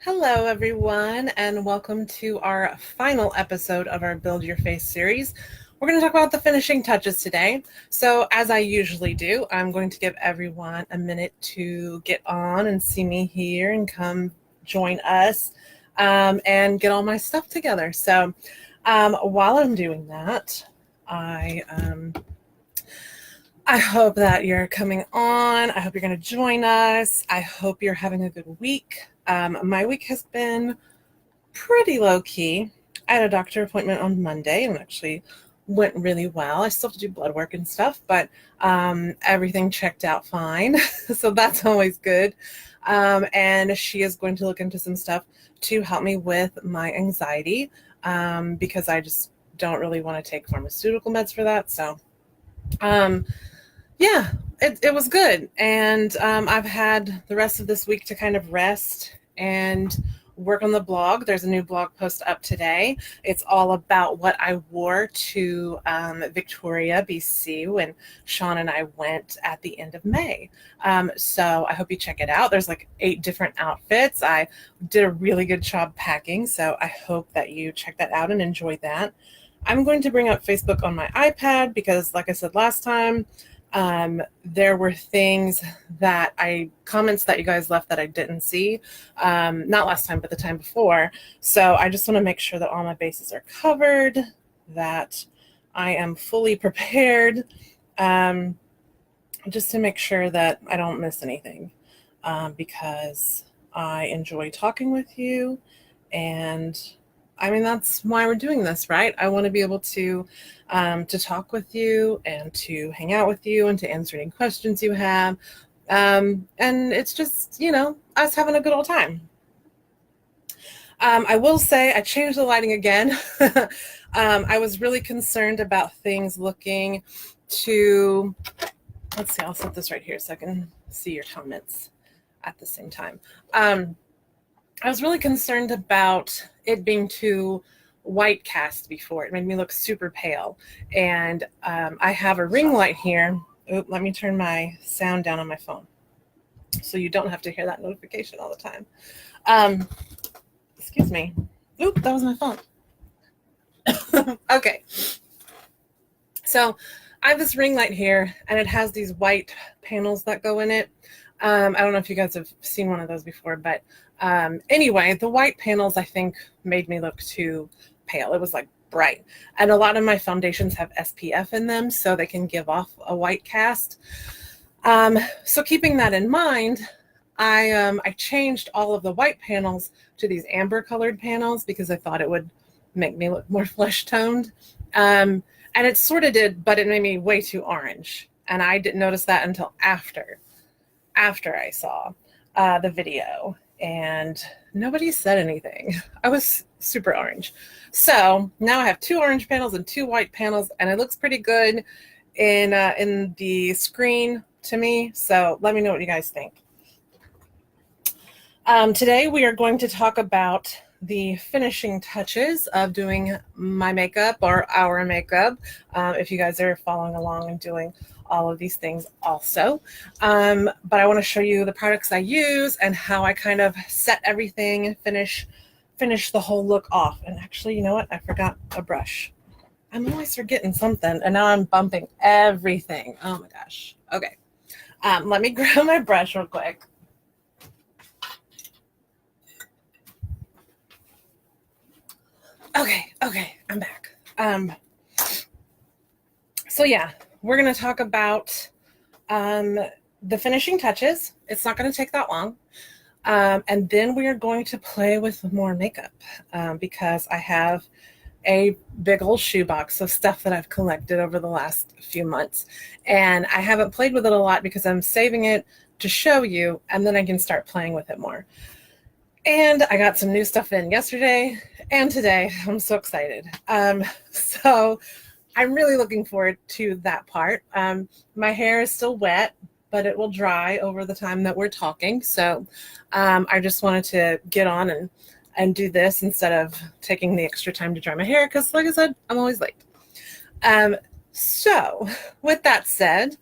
Hello, everyone, and welcome to our final episode of our Build Your Face series. We're going to talk about the finishing touches today. So, as I usually do, I'm going to give everyone a minute to get on and see me here and come join us and get all my stuff together. So, while I'm doing that, I hope that you're coming on. I hope you're going to join us. I hope you're having a good week. My week has been pretty low-key. I had a doctor appointment on Monday and actually went really well. I still have to do blood work and stuff, but everything checked out fine. So that's always good. And she is going to look into some stuff to help me with my anxiety because I just don't really want to take pharmaceutical meds for that. So yeah, it was good. And I've had the rest of this week to kind of rest and work on the blog. There's a new blog post up today. It's all about what I wore to Victoria, BC when Sean and I went at the end of May. So I hope you check it out. There's like 8 different outfits. I did a really good job packing, so I hope that you check that out and enjoy that. I'm going to bring up Facebook on my iPad because, like I said last time, there were things comments that you guys left that I didn't see, not last time, but the time before. So I just want to make sure that all my bases are covered, that I am fully prepared, just to make sure that I don't miss anything, because I enjoy talking with you, and I mean, that's why we're doing this, right? I want to be able to talk with you and to hang out with you and to answer any questions you have. And it's just, us having a good old time. I will say I changed the lighting again. I was really concerned about things looking to, let's see, I'll set this right here so I can see your comments at the same time. I was really concerned about it being too white cast before. It made me look super pale. And I have a ring light here. Oop, let me turn my sound down on my phone so you don't have to hear that notification all the time. Excuse me. Oop, that was my phone. Okay. So I have this ring light here, and it has these white panels that go in it. I don't know if you guys have seen one of those before, but anyway, the white panels, I think, made me look too pale. It was like bright. And a lot of my foundations have SPF in them, so they can give off a white cast. So keeping that in mind, I changed all of the white panels to these amber colored panels because I thought it would make me look more flesh toned. And it sort of did, but it made me way too orange. And I didn't notice that until after I saw the video, and nobody said anything. I was super orange. So now I have 2 orange panels and 2 white panels, and it looks pretty good in the screen to me. So let me know what you guys think. Today we are going to talk about the finishing touches of doing my makeup or our makeup, if you guys are following along and doing all of these things also. But I want to show you the products I use and how I kind of set everything, finish the whole look off. And actually, you know what? I forgot a brush. I'm always forgetting something, and now I'm bumping everything. Oh my gosh. Okay. Let me grab my brush real quick. Okay, I'm back. So yeah, we're going to talk about the finishing touches. It's not going to take that long. And then we are going to play with more makeup because I have a big old shoebox of stuff that I've collected over the last few months. And I haven't played with it a lot because I'm saving it to show you, and then I can start playing with it more. And I got some new stuff in yesterday and today. I'm so excited. So I'm really looking forward to that part. My hair is still wet, but it will dry over the time that we're talking. So I just wanted to get on and do this instead of taking the extra time to dry my hair because, like I said, I'm always late. So with that said,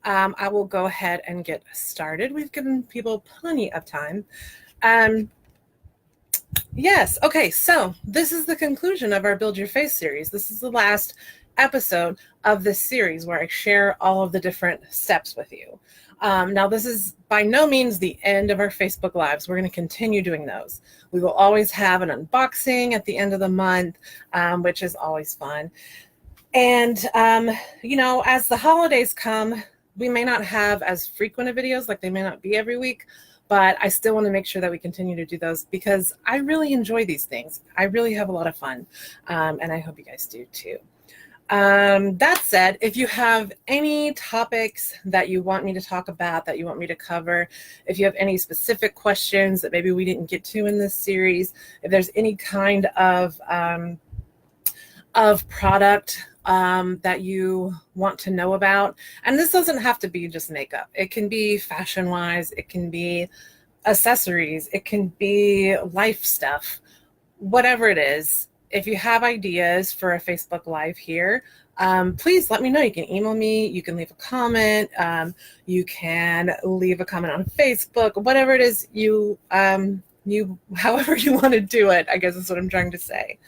I will go ahead and get started. We've given people plenty of time. Yes. Okay. So this is the conclusion of our Build Your Face series. This is the last episode of this series where I share all of the different steps with you. Now, this is by no means the end of our Facebook Lives. We're going to continue doing those. We will always have an unboxing at the end of the month, which is always fun. And, you know, as the holidays come, we may not have as frequent of videos, like they may not be every week, but I still want to make sure that we continue to do those because I really enjoy these things. I really have a lot of fun, and I hope you guys do too. That said, if you have any topics that you want me to talk about, that you want me to cover, if you have any specific questions that maybe we didn't get to in this series, if there's any kind of product that you want to know about, and this doesn't have to be just makeup. It can be fashion-wise, it can be accessories, it can be life stuff, whatever it is. If you have ideas for a Facebook Live here, please let me know. You can email me, you can leave a comment, you can leave a comment on Facebook, whatever it is however you want to do it, I guess is what I'm trying to say.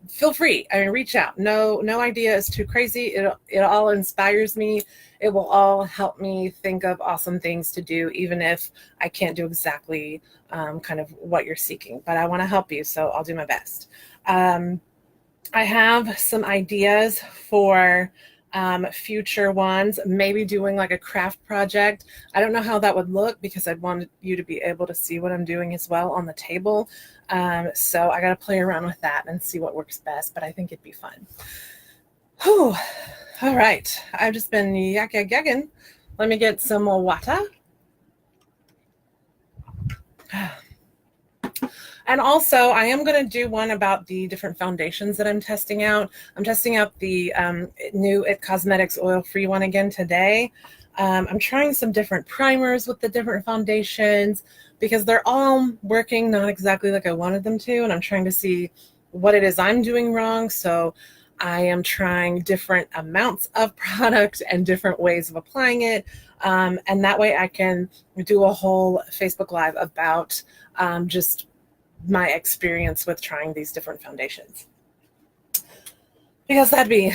Feel free. I mean, reach out. No idea is too crazy. It all inspires me. It will all help me think of awesome things to do, even if I can't do exactly kind of what you're seeking. But I want to help you, so I'll do my best. I have some ideas for future ones, maybe doing like a craft project. I don't know how that would look because I'd want you to be able to see what I'm doing as well on the table. So I got to play around with that and see what works best, but I think it'd be fun. Whew. All right. I've just been yakking. Let me get some more water. And also, I am going to do one about the different foundations that I'm testing out. I'm testing out the new It Cosmetics oil-free one again today. I'm trying some different primers with the different foundations because they're all working not exactly like I wanted them to, and I'm trying to see what it is I'm doing wrong. So I am trying different amounts of product and different ways of applying it. And that way I can do a whole Facebook Live about just my experience with trying these different foundations, because that'd be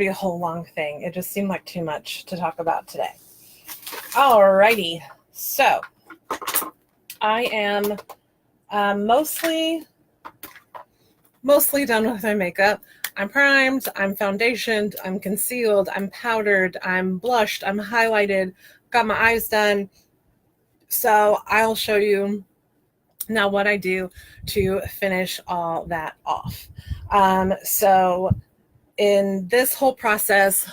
a whole long thing. It just seemed like too much to talk about today. Alrighty, so I am mostly done with my makeup. I'm primed, I'm foundationed, I'm concealed, I'm powdered, I'm blushed, I'm highlighted, got my eyes done. So I'll show you now what I do to finish all that off. So in this whole process,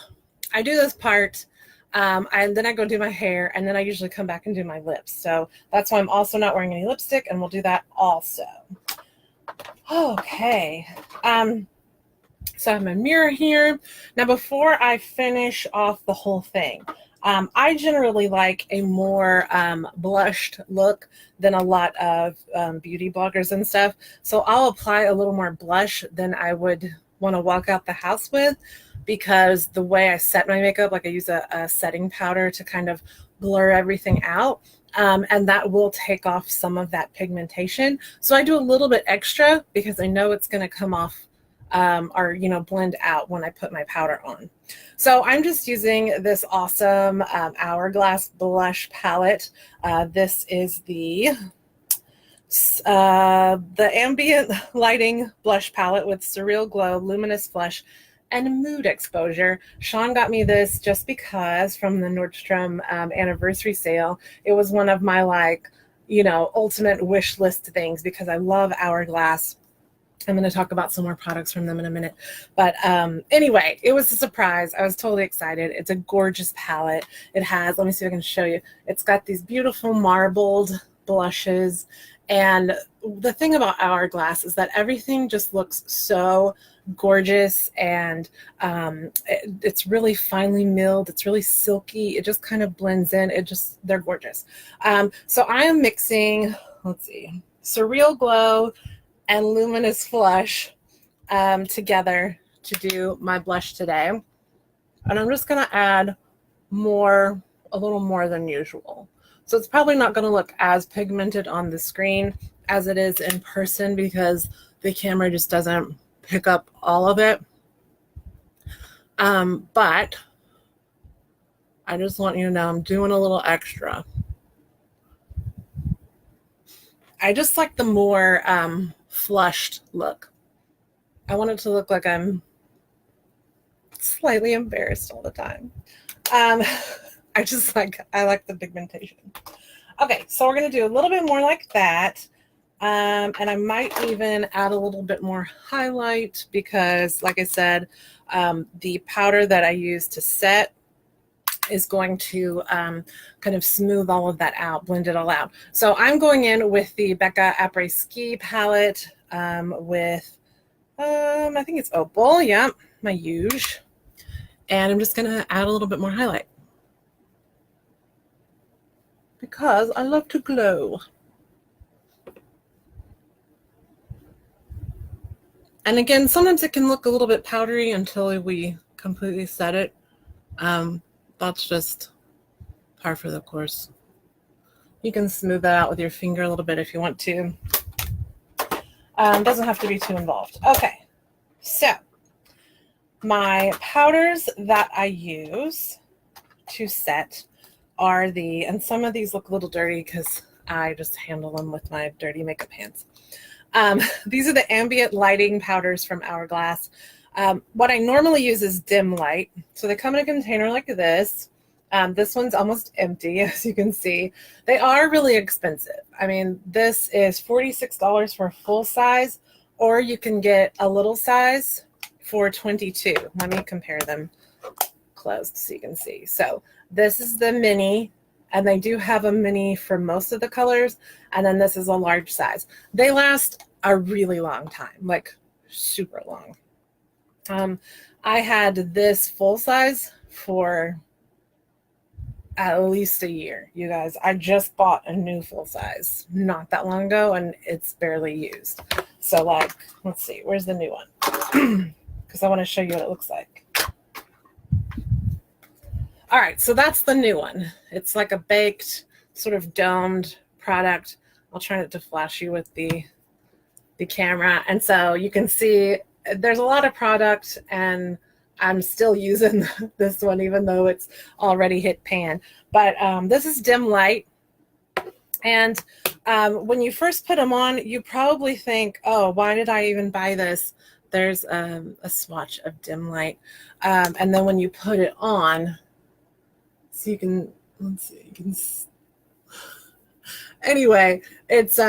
I do this part, and then I go do my hair, and then I usually come back and do my lips. So that's why I'm also not wearing any lipstick, and we'll do that also. Okay. So I have my mirror here. Now, before I finish off the whole thing, I generally like a more blushed look than a lot of beauty bloggers and stuff. So I'll apply a little more blush than I would want to walk out the house with, because the way I set my makeup, like I use a setting powder to kind of blur everything out. And that will take off some of that pigmentation. So I do a little bit extra because I know it's going to come off or, you know, blend out when I put my powder on. So I'm just using this awesome Hourglass blush palette. This is the Ambient Lighting blush palette with Surreal Glow, Luminous Flush, and Mood Exposure. Sean got me this just because from the Nordstrom anniversary sale. It was one of my, like, you know, ultimate wish list things because I love Hourglass. I'm going to talk about some more products from them in a minute. But anyway, it was a surprise. I was totally excited. It's a gorgeous palette. It has, let me see if I can show you. It's got these beautiful marbled blushes. And the thing about Hourglass is that everything just looks so gorgeous, and it's really finely milled. It's really silky. It just kind of blends in. They're gorgeous. So I am mixing, let's see, Surreal Glow and Luminous Flush together to do my blush today. And I'm just gonna add a little more than usual. So it's probably not gonna look as pigmented on the screen as it is in person because the camera just doesn't pick up all of it. But I just want you to know I'm doing a little extra. I just like the more flushed look. I want it to look like I'm slightly embarrassed all the time. I like the pigmentation. Okay, so we're going to do a little bit more like that. And I might even add a little bit more highlight because, like I said, the powder that I use to set is going to kind of smooth all of that out, blend it all out. So I'm going in with the Becca Après Ski palette with, I think it's Opal, yeah, my huge. And I'm just going to add a little bit more highlight because I love to glow. And again, sometimes it can look a little bit powdery until we completely set it. That's just par for the course. You can smooth that out with your finger a little bit if you want to. Doesn't have to be too involved. Okay, so my powders that I use to set are and some of these look a little dirty because I just handle them with my dirty makeup hands. These are the Ambient Lighting powders from Hourglass. What I normally use is dim light. So they come in a container like this. This one's almost empty, as you can see. They are really expensive. I mean, this is $46 for a full size, or you can get a little size for $22. Let me compare them closed so you can see. So this is the mini, and they do have a mini for most of the colors, and then this is a large size. They last a really long time, like super long. I had this full size for at least a year, you guys. I just bought a new full size not that long ago, and it's barely used. So, like, let's see, where's the new one? Because I want to show you what it looks like. All right, so that's the new one. It's like a baked, sort of domed product. I'll try not to flash you with the camera. And so you can see there's a lot of product, and I'm still using this one even though it's already hit pan. But this is dim light. And when you first put them on, you probably think, oh, why did I even buy this? There's a swatch of dim light. And then when you put it on, so you can, let's see, you can, anyway, it's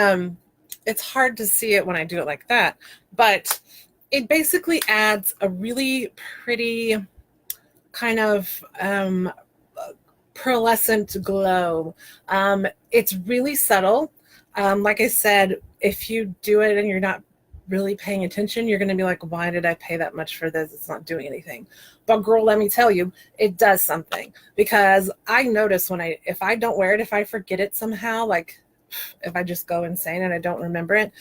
hard to see it when I do it like that, but it basically adds a really pretty kind of pearlescent glow. It's really subtle. Like I said, if you do it and you're not really paying attention, you're going to be like, why did I pay that much for this? It's not doing anything. But girl, let me tell you, it does something, because I notice if I don't wear it, if I forget it somehow, like if I just go insane and I don't remember it,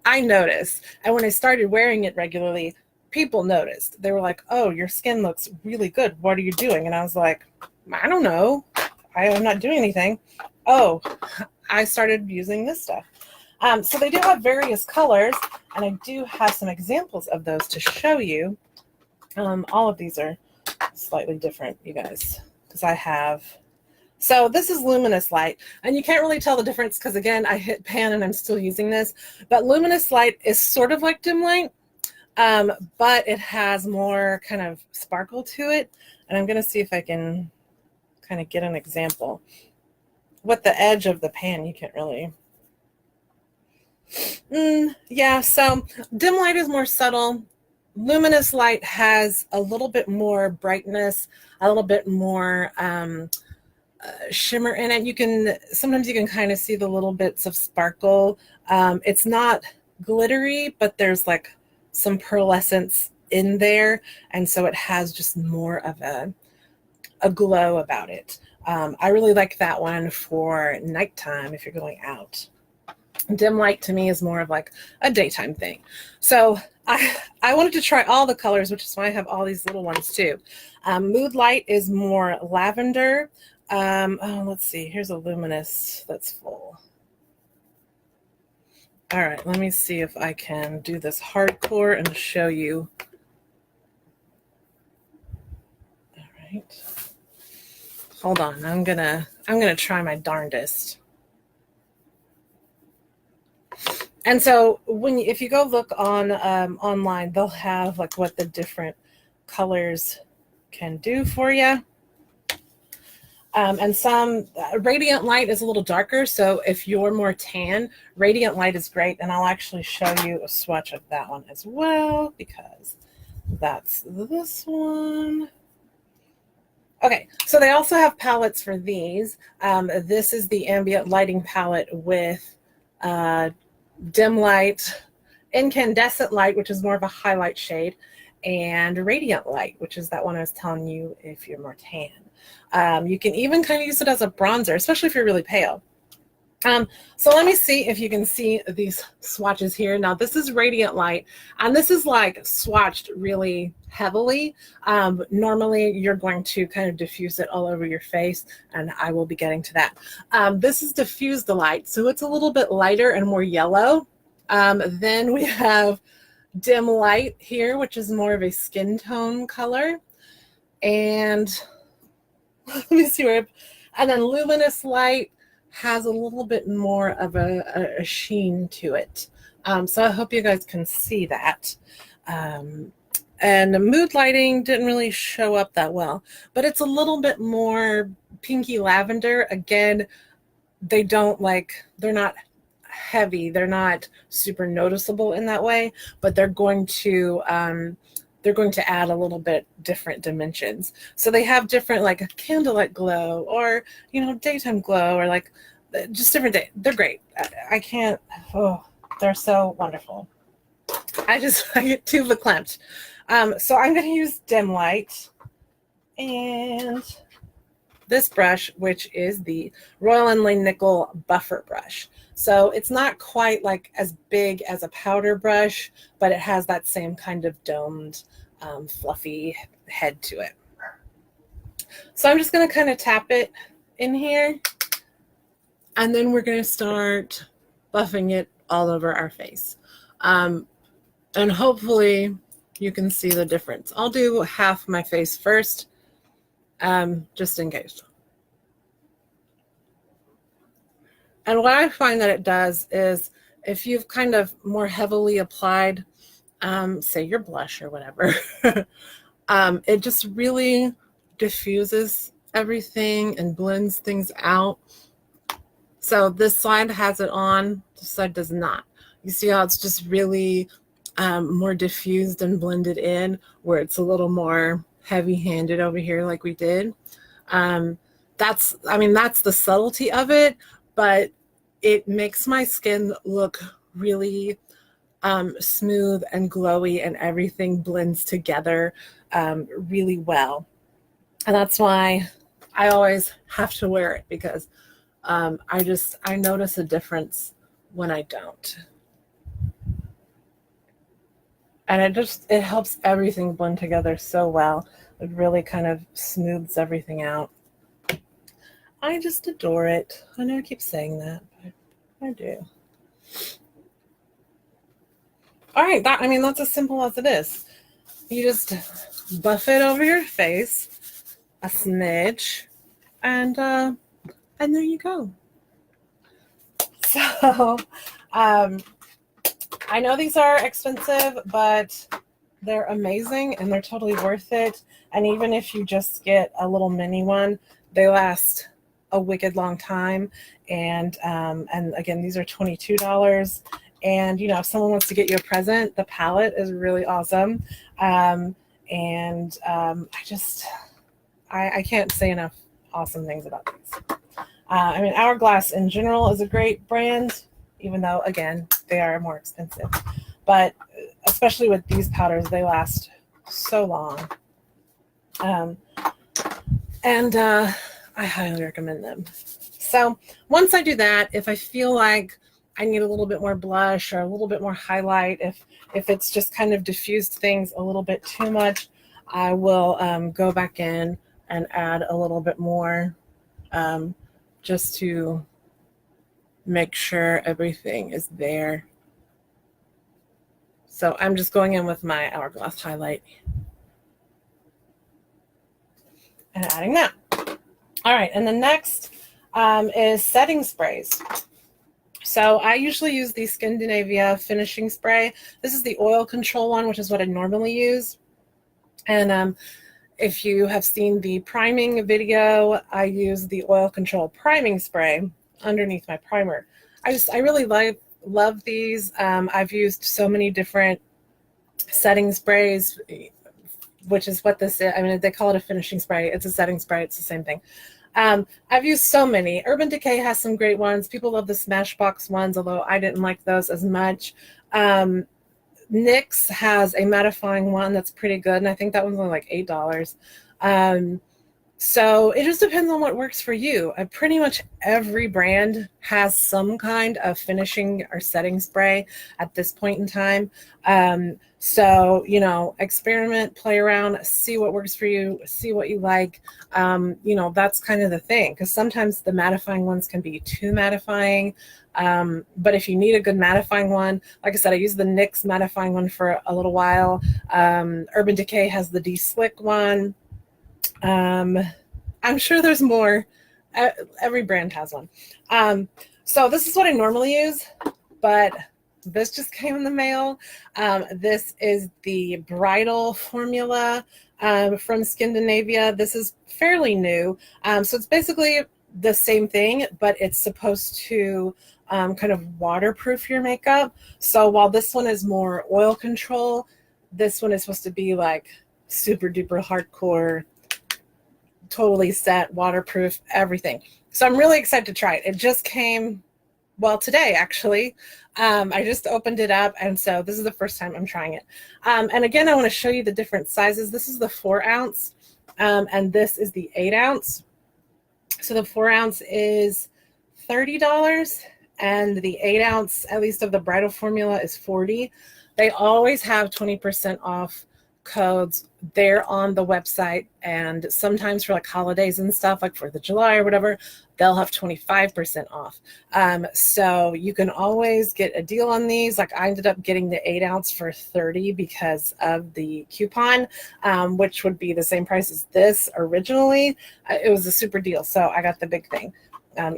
I notice. And when I started wearing it regularly, people noticed. They were like, oh, your skin looks really good. What are you doing? And I was like, I don't know. I'm not doing anything. Oh, I started using this stuff. So they do have various colors, and I do have some examples of those to show you. All of these are slightly different, you guys, because I have... So this is Luminous light, and you can't really tell the difference because, again, I hit pan and I'm still using this. But Luminous light is sort of like dim light, but it has more kind of sparkle to it. And I'm going to see if I can kind of get an example. With the edge of the pan, you can't really... yeah, so dim light is more subtle. Luminous light has a little bit more brightness, a little bit more shimmer in it. Sometimes you can kind of see the little bits of sparkle. It's not glittery, but there's like some pearlescence in there, and so it has just more of a glow about it. I really like that one for nighttime if you're going out. Dim light to me is more of like a daytime thing. So I wanted to try all the colors, which is why I have all these little ones too. Mood light is more lavender. Oh, let's see. Here's a Luminous that's full. All right, let me see if I can do this hardcore and show you. All right. Hold on, I'm gonna try my darndest. And so if you go look on online, they'll have like what the different colors can do for you. And some radiant light is a little darker. So if you're more tan, radiant light is great. And I'll actually show you a swatch of that one as well, because that's this one. Okay, so they also have palettes for these. This is the ambient lighting palette with dim light, incandescent light, which is more of a highlight shade, and radiant light, which is that one I was telling you if you're more tan. You can even kind of use it as a bronzer, especially if you're really pale. So let me see if you can see these swatches here. Now this is radiant light, and this is like swatched really heavily. Normally you're going to kind of diffuse it all over your face, and I will be getting to that. This is diffuse the light, so it's a little bit lighter and more yellow. Then we have dim light here, which is more of a skin tone color. And let me see where, and then luminous light has a little bit more of a sheen to it. So I hope you guys can see that. And the mood lighting didn't really show up that well, but it's a little bit more pinky lavender. Again, they're not heavy. They're not super noticeable in that way, but they're going to add a little bit different dimensions. So they have different, like a candlelight glow, or daytime glow, or like just different day. They're great. I can't. Oh, they're so wonderful. I get too verklempt. So I'm going to use dim light and this brush, which is the Royal and Nickel buffer brush. So it's not quite like as big as a powder brush, but it has that same kind of domed, fluffy head to it. So I'm just going to kind of tap it in here, and then we're going to start buffing it all over our face. And hopefully you can see the difference. I'll do half my face first, just in case. And what I find that it does is, if you've kind of more heavily applied, say your blush or whatever, it just really diffuses everything and blends things out. So this side has it on, this side does not. You see how it's just really more diffused and blended in, where it's a little more heavy-handed over here like we did. That's the subtlety of it, but it makes my skin look really smooth and glowy, and everything blends together really well. And that's why I always have to wear it, because I notice a difference when I don't. And it helps everything blend together so well. It really kind of smooths everything out. I just adore it. I know I keep saying that, but I do. All right, that's as simple as it is. You just buff it over your face a smidge, and there you go. So I know these are expensive, but they're amazing and they're totally worth it. And even if you just get a little mini one, they last a wicked long time. And again, these are $22. And if someone wants to get you a present, the palette is really awesome. I can't say enough awesome things about these. Hourglass in general is a great brand, even though, again, they are more expensive. But especially with these powders, they last so long. I highly recommend them. So once I do that, if I feel like I need a little bit more blush or a little bit more highlight, if it's just kind of diffused things a little bit too much, I will go back in and add a little bit more, just to make sure everything is there So I'm just going in with my Hourglass highlight and adding that. All right, and the next is setting sprays. So I usually use the Scandinavia finishing spray. This is the oil control one, which is what I normally use. And if you have seen the priming video, I use the oil control priming spray underneath my primer. I really love these. I've used so many different setting sprays, which is what this is. I mean, they call it a finishing spray. It's a setting spray. It's the same thing. I've used so many. Urban Decay has some great ones. People love the Smashbox ones, although I didn't like those as much. NYX has a mattifying one that's pretty good, and I think that one's only like $8. So it just depends on what works for you. Pretty much every brand has some kind of finishing or setting spray at this point in time. So, you know, experiment, play around, see what works for you, see what you like. You know, that's kind of the thing, because sometimes the mattifying ones can be too mattifying. But if you need a good mattifying one, like I said, I used the NYX mattifying one for a little while. Urban Decay has the De-Slick one. I'm sure there's more. Every brand has one. So this is what I normally use, but this just came in the mail. This is the bridal formula from Scandinavia. This is fairly new. So it's basically the same thing, but it's supposed to kind of waterproof your makeup. So while this one is more oil control, this one is supposed to be like super duper hardcore, totally set, waterproof, everything. So I'm really excited to try it. It just came, well, today actually. I just opened it up, and so this is the first time I'm trying it. And again, I want to show you the different sizes. This is the 4 ounce, and this is the 8 ounce. So the 4 ounce is $30, and the 8 ounce, at least of the bridal formula, is $40. They always have 20% off codes there on the website, and sometimes for like holidays and stuff, like 4th of July or whatever, they'll have 25% off. So you can always get a deal on these. Like I ended up getting the 8 ounce for $30 because of the coupon, which would be the same price as this originally. It was a super deal, so I got the big thing.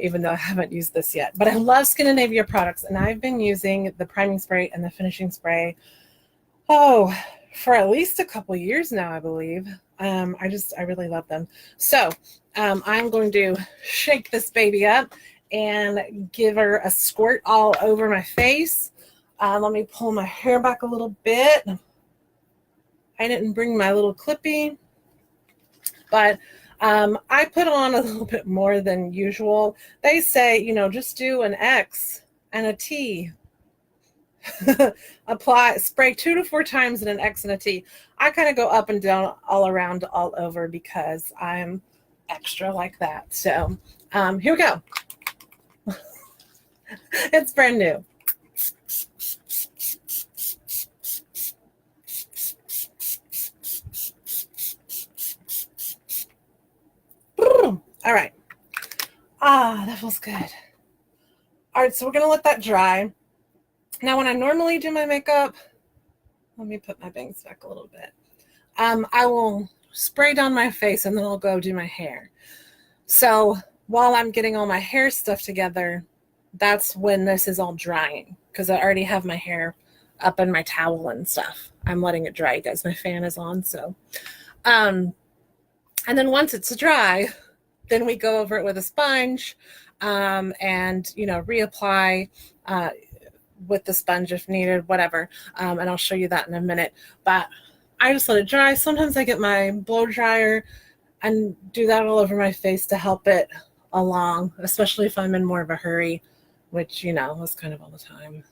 Even though I haven't used this yet. But I love Scandinavia products, and I've been using the priming spray and the finishing spray, for at least a couple years now, I believe. I really love them. So I'm going to shake this baby up and give her a squirt all over my face. Let me pull my hair back a little bit. I didn't bring my little clippy, but I put on a little bit more than usual. They say, you know, just do an X and a T. Spray 2 to 4 times in an X and a T. I kind of go up and down, all around, all over, because I'm extra like that. So here we go. It's brand new. All right. That feels good. All right, so we're gonna let that dry. Now, when I normally do my makeup, let me put my bangs back a little bit. I will spray down my face and then I'll go do my hair. So while I'm getting all my hair stuff together, that's when this is all drying, because I already have my hair up in my towel and stuff. I'm letting it dry, guys. My fan is on, so. And then once it's dry, then we go over it with a sponge and, you know, reapply with the sponge if needed, whatever. And I'll show you that in a minute. But I just let it dry. Sometimes I get my blow dryer and do that all over my face to help it along, especially if I'm in more of a hurry, which, you know, is kind of all the time.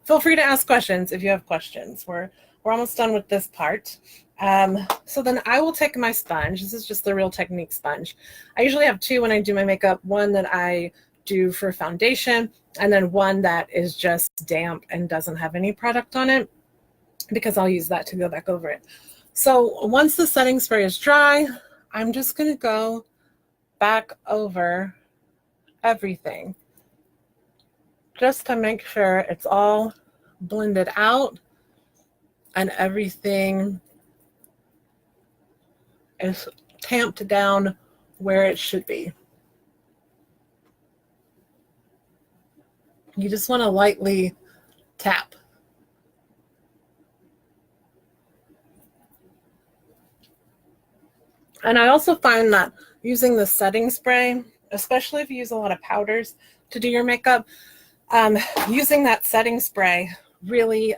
Feel free to ask questions if you have questions. We're almost done with this part. So then I will take my sponge. This is just the Real Technique sponge. I usually have 2 when I do my makeup, one that I do for foundation, and then one that is just damp and doesn't have any product on it, because I'll use that to go back over it. So once the setting spray is dry, I'm just going to go back over everything just to make sure it's all blended out and everything is tamped down where it should be. You just want to lightly tap. And I also find that using the setting spray, especially if you use a lot of powders to do your makeup, using that setting spray really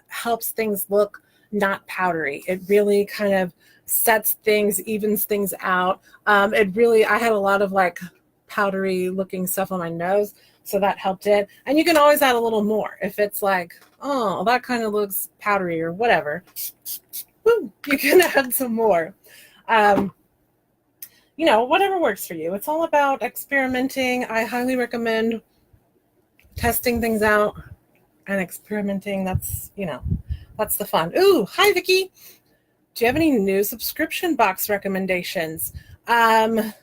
helps things look not powdery. It really kind of sets things, evens things out. I had a lot of like powdery looking stuff on my nose, so that helped it. And you can always add a little more if it's like, oh, that kind of looks powdery or whatever. Woo, you can add some more. You know, whatever works for you. It's all about experimenting. I highly recommend testing things out and experimenting. That's, you know, that's the fun. Ooh, hi, Vicki. Do you have any new subscription box recommendations? I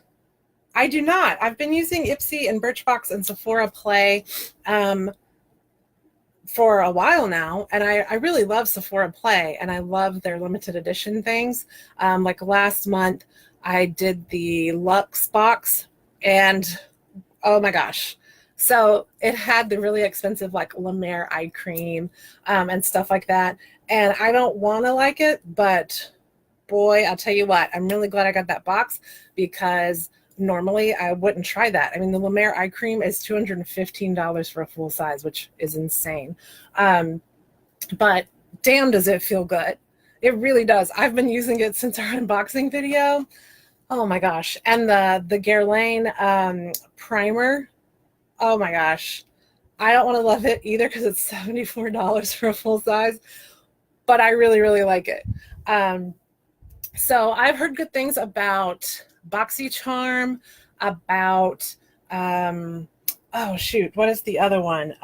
do not. I've been using Ipsy and Birchbox and Sephora Play for a while now, and I really love Sephora Play, and I love their limited edition things. Like last month, I did the Luxe box, and oh my gosh. So it had the really expensive like La Mer eye cream and stuff like that. And I don't want to like it, but boy, I'll tell you what, I'm really glad I got that box because normally I wouldn't try that. I mean, the La Mer eye cream is $215 for a full size, which is insane. But damn, does it feel good. It really does. I've been using it since our unboxing video. Oh my gosh. And the Guerlain primer, oh my gosh. I don't want to love it either because it's $74 for a full size, but I really, really like it. So I've heard good things about BoxyCharm, about, oh shoot, what is the other one?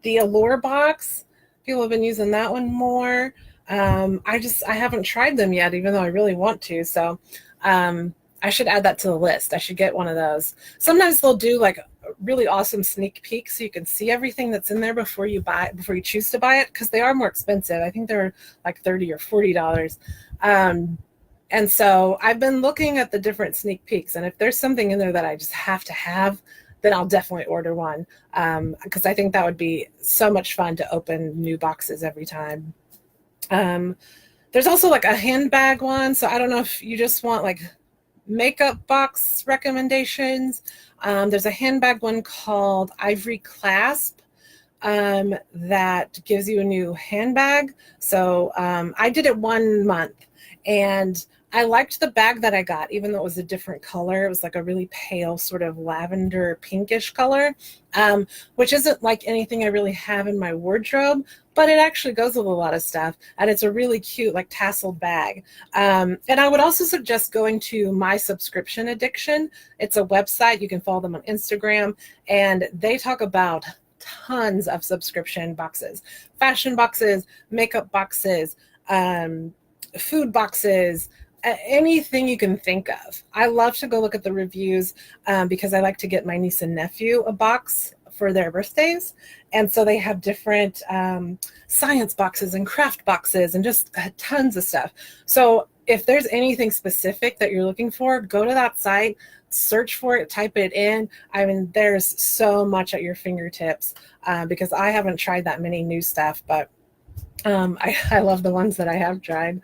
The Allure Box. People have been using that one more. I haven't tried them yet, even though I really want to. So I should add that to the list. I should get one of those. Sometimes they'll do like really awesome sneak peeks so you can see everything that's in there before you choose to buy it, because they are more expensive. I think they're like $30 or $40. And so I've been looking at the different sneak peeks, and if there's something in there that I just have to have, then I'll definitely order one, because I think that would be so much fun to open new boxes every time. There's also like a handbag one, so I don't know if you just want like makeup box recommendations. There's a handbag one called Ivory Clasp that gives you a new handbag. So I did it 1 month, and I liked the bag that I got, even though it was a different color. It was like a really pale sort of lavender pinkish color, which isn't like anything I really have in my wardrobe, but it actually goes with a lot of stuff. And it's a really cute, like tasseled bag. And I would also suggest going to My Subscription Addiction. It's a website. You can follow them on Instagram, and they talk about tons of subscription boxes, fashion boxes, makeup boxes, food boxes, anything you can think of. I love to go look at the reviews because I like to get my niece and nephew a box for their birthdays. And so they have different science boxes and craft boxes and just tons of stuff. So if there's anything specific that you're looking for, go to that site, search for it, type it in. I mean, there's so much at your fingertips because I haven't tried that many new stuff, but I love the ones that I have tried.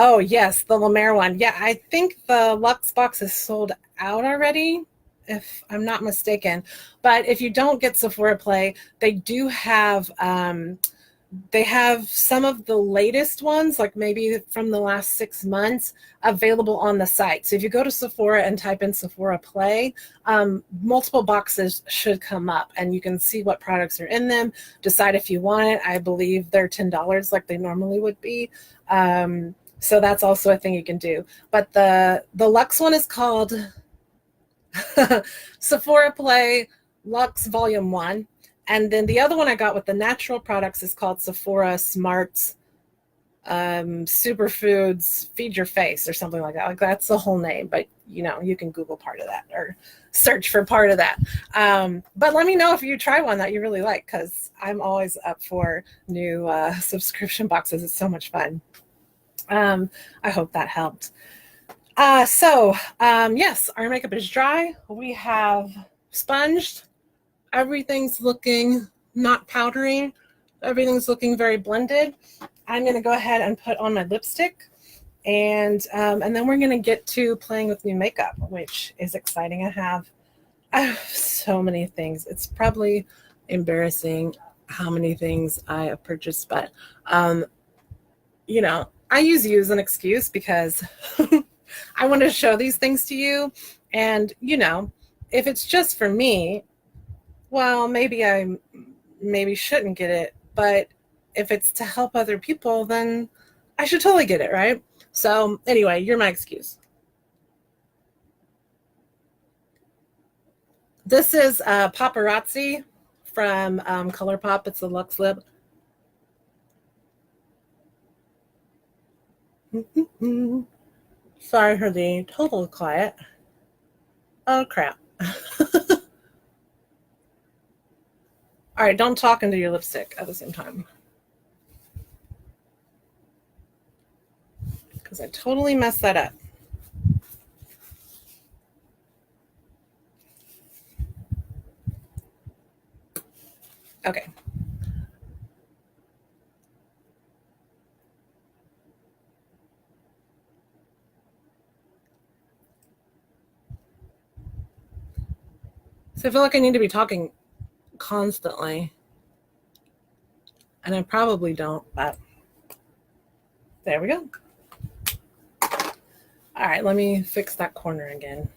Oh, yes, the La Mer one. Yeah, I think the Luxe box is sold out already, if I'm not mistaken. But if you don't get Sephora Play, they do have they have some of the latest ones, like maybe from the last 6 months, available on the site. So if you go to Sephora and type in Sephora Play, multiple boxes should come up, and you can see what products are in them, decide if you want it. I believe they're $10 like they normally would be. So that's also a thing you can do. But the Luxe one is called Sephora Play Luxe Volume 1. And then the other one I got with the natural products is called Sephora Smarts superfoods feed your face or something like that. Like that's the whole name, but you know, you can Google part of that or search for part of that. But let me know if you try one that you really like, because I'm always up for new subscription boxes. It's so much fun. I hope that helped. Yes, our makeup is dry. We have sponged. Everything's looking not powdery. Everything's looking very blended. I'm going to go ahead and put on my lipstick, and then we're going to get to playing with new makeup, which is exciting. I have so many things. It's probably embarrassing how many things I have purchased, but you know, I use you as an excuse because I want to show these things to you. And, you know, if it's just for me, well, maybe I shouldn't get it. But if it's to help other people, then I should totally get it, right? So anyway, you're my excuse. This is Paparazzi from ColourPop. It's a Luxe Lip. Sorry for the total quiet. Oh, crap. All right, don't talk into your lipstick at the same time, because I totally messed that up. Okay. So I feel like I need to be talking constantly, and I probably don't, but there we go. All right, let me fix that corner again.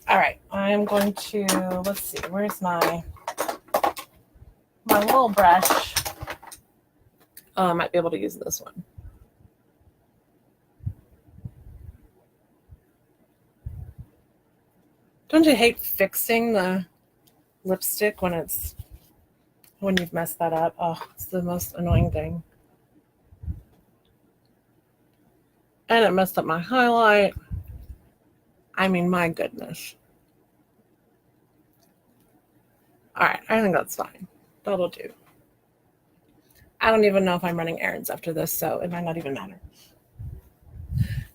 All right, I'm going to, let's see, where's my little brush? Oh, I might be able to use this one. Don't you hate fixing the lipstick when you've messed that up? Oh, it's the most annoying thing. And it messed up my highlight. I mean, my goodness. All right, I think that's fine. That'll do. I don't even know if I'm running errands after this, so it might not even matter.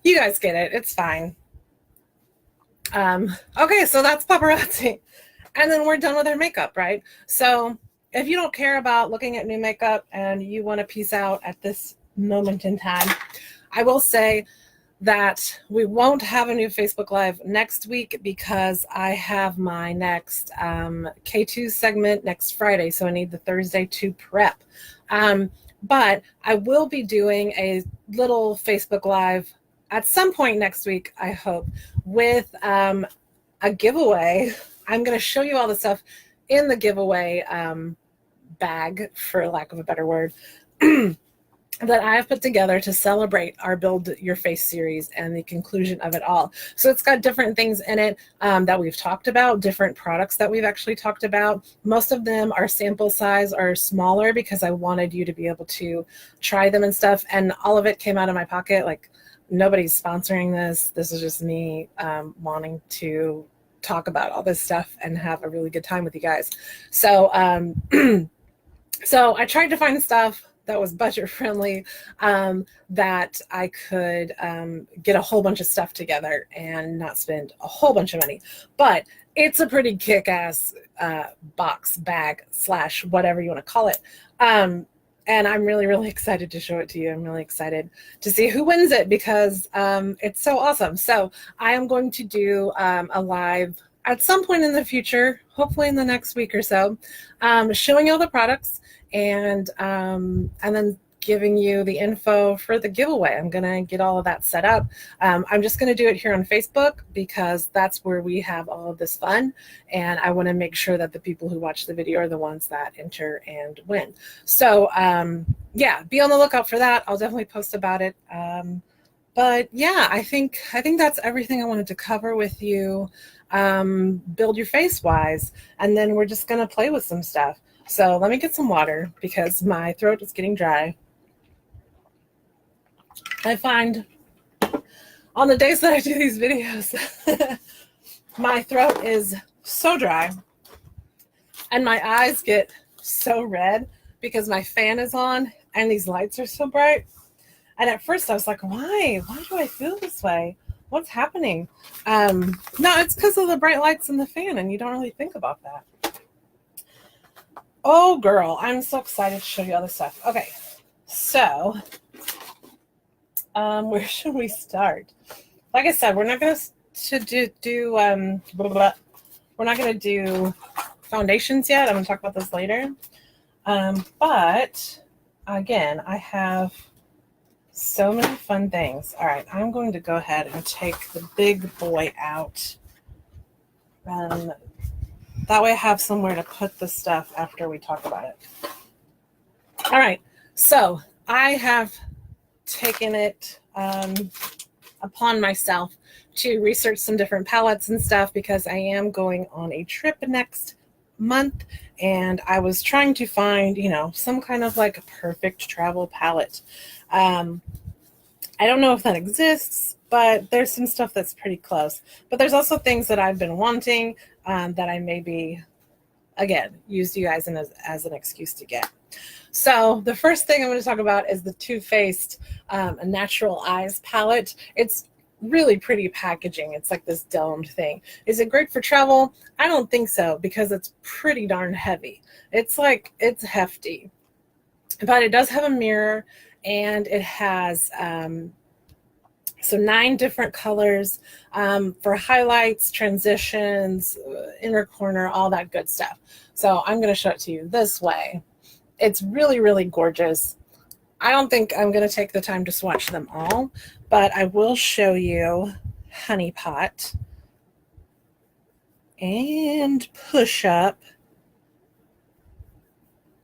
You guys get it. It's fine. Okay, so that's Paparazzi. And then we're done with our makeup, right? So if you don't care about looking at new makeup and you want to peace out at this moment in time, I will say that we won't have a new Facebook Live next week because I have my next K2 segment next Friday, so I need the Thursday to prep. But I will be doing a little Facebook Live at some point next week, I hope, with a giveaway. I'm going to show you all the stuff in the giveaway bag, for lack of a better word, that I have put together to celebrate our Build Your Face series and the conclusion of it all. So it's got different things in it that we've talked about, different products that we've actually talked about. Most of them are sample size or smaller because I wanted you to be able to try them and stuff. And all of it came out of my pocket. Like, nobody's sponsoring this. This is just me wanting to talk about all this stuff and have a really good time with you guys. So, so I tried to find stuff that was budget friendly, that I could get a whole bunch of stuff together and not spend a whole bunch of money. But it's a pretty kick-ass box, bag, / whatever you want to call it. And I'm really, really excited to show it to you. I'm really excited to see who wins it because it's so awesome. So I am going to do a live at some point in the future, hopefully in the next week or so, showing you all the products and then giving you the info for the giveaway. I'm going to get all of that set up. I'm just going to do it here on Facebook because that's where we have all of this fun. And I want to make sure that the people who watch the video are the ones that enter and win. So yeah, be on the lookout for that. I'll definitely post about it. But yeah, I think that's everything I wanted to cover with you. build your face wise, and then we're just going to play with some stuff. So let me get some water because my throat is getting dry. I find on the days that I do these videos, my throat is so dry and my eyes get so red because my fan is on and these lights are so bright. And at first I was like, why do I feel this way? What's happening? No, it's because of the bright lights and the fan, and you don't really think about that. Oh girl, I'm so excited to show you other stuff. Okay, so where should we start? Like I said, we're not going to we're not going to do foundations yet. I'm going to talk about this later. But again, I have so many fun things. All right, I'm going to go ahead and take the big boy out. That way I have somewhere to put the stuff after we talk about it. All right, so I have taken it upon myself to research some different palettes and stuff because I am going on a trip next month, and I was trying to find, you know, some kind of like a perfect travel palette. I don't know if that exists, but there's some stuff that's pretty close. But there's also things that I've been wanting that I maybe, again, use you guys as an excuse to get. So the first thing I'm going to talk about is the Too Faced Natural Eyes palette. It's really pretty packaging. It's like this domed thing. Is it great for travel? I don't think so because it's pretty darn heavy. It's hefty. But it does have a mirror, and it has so 9 different colors for highlights, transitions, inner corner, all that good stuff. So I'm going to show it to you this way. It's really, really gorgeous. I don't think I'm going to take the time to swatch them all, but I will show you Honey Pot and Push Up.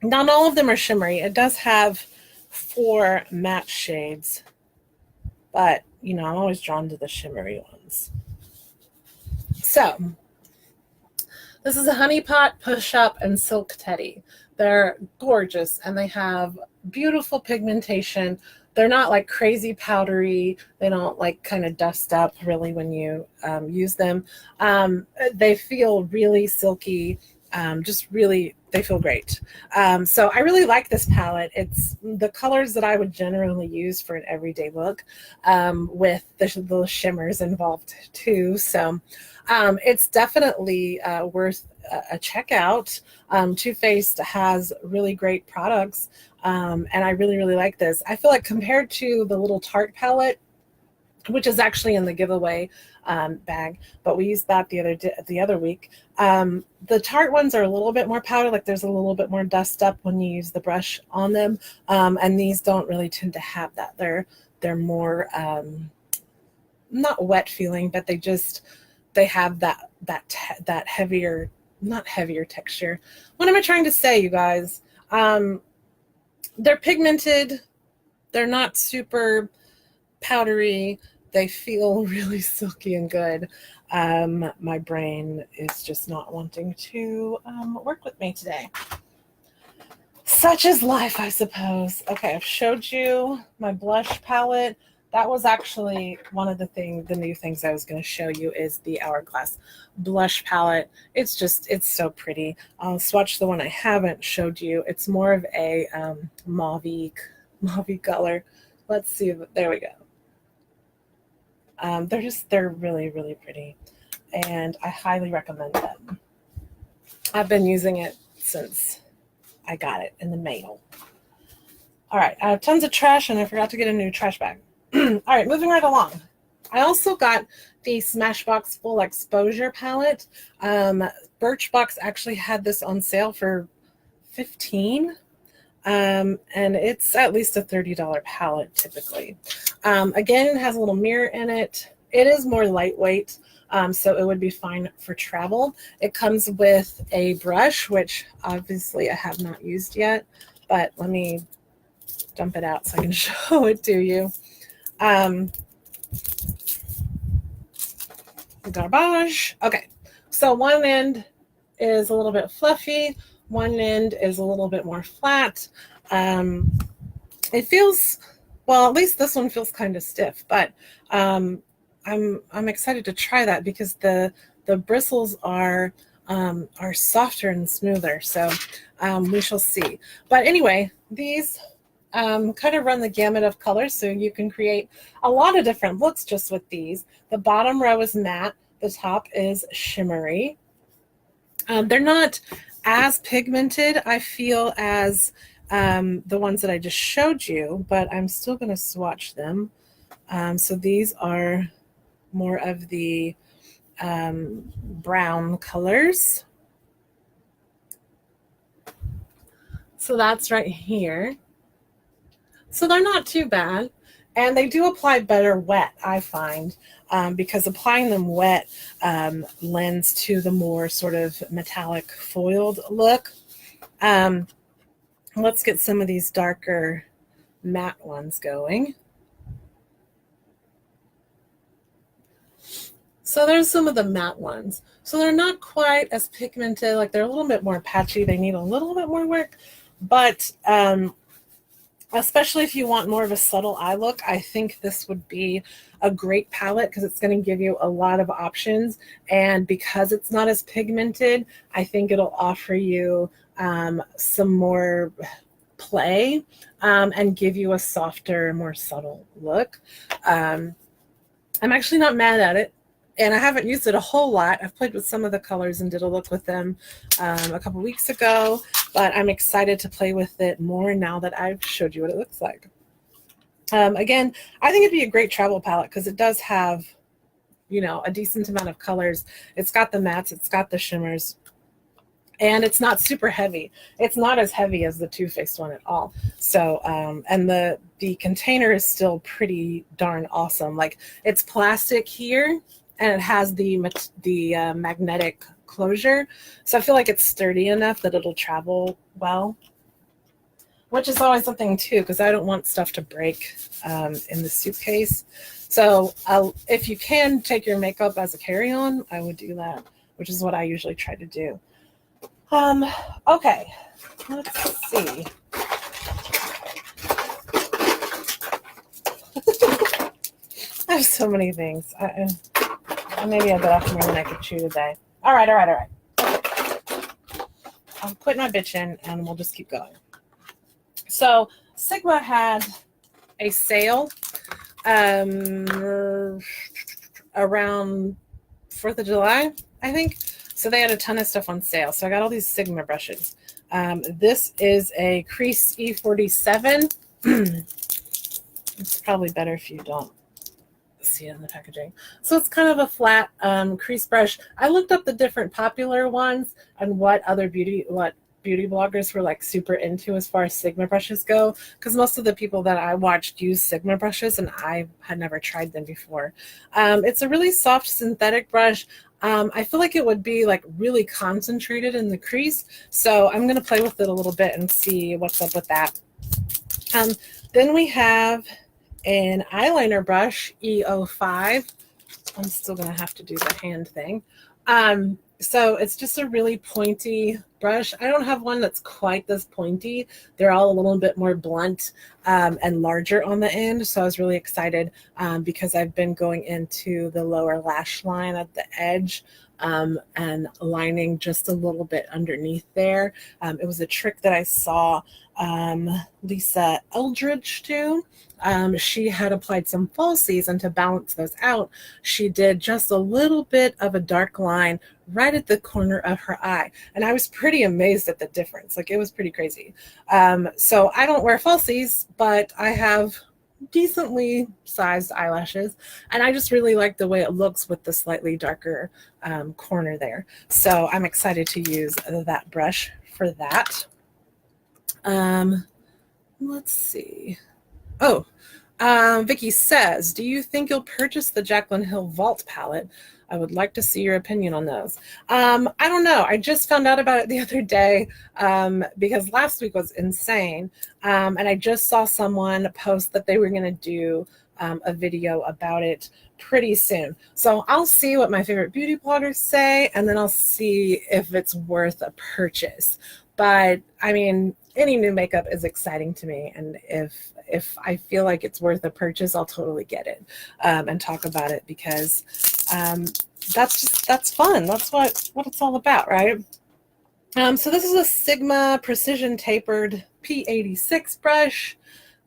Not all of them are shimmery. It does have 4 matte shades, but you know, I'm always drawn to the shimmery ones. So this is a Honey Pot, Push Up, and Silk Teddy. They're gorgeous, and they have beautiful pigmentation. They're not like crazy powdery. They don't like kind of dust up really when you use them. They feel really silky, just really, they feel great. So I really like this palette. It's the colors that I would generally use for an everyday look, with the shimmers involved too. So it's definitely worth a check out. Too Faced has really great products, and I really, really like this. I feel like compared to the little Tarte palette, which is actually in the giveaway bag, but we used that the other week. The Tarte ones are a little bit more powder, like there's a little bit more dust up when you use the brush on them, and these don't really tend to have that. They're more not wet feeling, but they have that heavier, not heavier texture. What am I trying to say, you guys? They're pigmented. They're not super powdery. They feel really silky and good. My brain is just not wanting to work with me today. Such is life, I suppose. Okay, I've showed you my blush palette. That was actually one of the new things I was going to show you is the Hourglass blush palette. It's so pretty. I'll swatch the one I haven't showed you. It's more of a mauve color. Let's see. There we go. They're really, really pretty, and I highly recommend them. I've been using it since I got it in the mail. All right, I have tons of trash, and I forgot to get a new trash bag. All right, moving right along. I also got the Smashbox Full Exposure palette. Birchbox actually had this on sale for $15, and it's at least a $30 palette typically. Again, it has a little mirror in it. It is more lightweight, so it would be fine for travel. It comes with a brush, which obviously I have not used yet, but let me dump it out so I can show it to you. Garbage. Okay, So one end is a little bit fluffy, one end is a little bit more flat. It feels, well, at least this one feels kind of stiff, but I'm excited to try that because the bristles are softer and smoother. So we shall see. But anyway, these kind of run the gamut of colors, so you can create a lot of different looks just with these. The bottom row is matte, the top is shimmery. They're not as pigmented, I feel, as the ones that I just showed you, but I'm still going to swatch them. So these are more of the brown colors. So that's right here. So they're not too bad. And they do apply better wet, I find, because applying them wet lends to the more sort of metallic foiled look. Let's get some of these darker matte ones going. So there's some of the matte ones. So they're not quite as pigmented, like they're a little bit more patchy. They need a little bit more work, but especially if you want more of a subtle eye look, I think this would be a great palette because it's going to give you a lot of options. And because it's not as pigmented, I think it'll offer you some more play and give you a softer, more subtle look. I'm actually not mad at it. And I haven't used it a whole lot. I've played with some of the colors and did a look with them a couple weeks ago, but I'm excited to play with it more now that I've showed you what it looks like. Again, I think it'd be a great travel palette because it does have, you know, a decent amount of colors. It's got the mattes, it's got the shimmers, and it's not super heavy. It's not as heavy as the Too Faced one at all. So, and the container is still pretty darn awesome. Like, it's plastic here, and it has the magnetic closure. So I feel like it's sturdy enough that it'll travel well, which is always something too, because I don't want stuff to break in the suitcase. So if you can take your makeup as a carry-on, I would do that, which is what I usually try to do. Okay, let's see. I have so many things. Maybe I bit off more than I could chew today. All right. Okay. I'm quitting my bitching and we'll just keep going. So Sigma had a sale around 4th of July, I think. So they had a ton of stuff on sale. So I got all these Sigma brushes. This is a Crease E47. It's probably better if you don't see it in the packaging. So it's kind of a flat crease brush. I looked up the different popular ones and what other beauty bloggers were like super into as far as Sigma brushes go, because most of the people that I watched use Sigma brushes and I had never tried them before. It's a really soft synthetic brush. I feel like it would be like really concentrated in the crease, so I'm going to play with it a little bit and see what's up with that. Then we have an eyeliner brush, E05. I'm still going to have to do the hand thing. So it's just a really pointy brush. I don't have one that's quite this pointy. They're all a little bit more blunt and larger on the end. So I was really excited because I've been going into the lower lash line at the edge and lining just a little bit underneath there. It was a trick that I saw Lisa Eldridge do. She had applied some falsies, and to balance those out, she did just a little bit of a dark line right at the corner of her eye. And I was pretty amazed at the difference. Like, it was pretty crazy. So I don't wear falsies, but I have decently sized eyelashes, and I just really like the way it looks with the slightly darker corner there. So I'm excited to use that brush for that. Let's see. Oh, Vicky says, do you think you'll purchase the Jaclyn Hill Vault palette? I would like to see your opinion on those. I don't know. I just found out about it the other day because last week was insane. And I just saw someone post that they were going to do a video about it pretty soon. So I'll see what my favorite beauty bloggers say, and then I'll see if it's worth a purchase. But I mean, any new makeup is exciting to me, and if I feel like it's worth a purchase, I'll totally get it and talk about it, because that's fun. That's what it's all about, right? So this is a Sigma Precision Tapered P86 brush.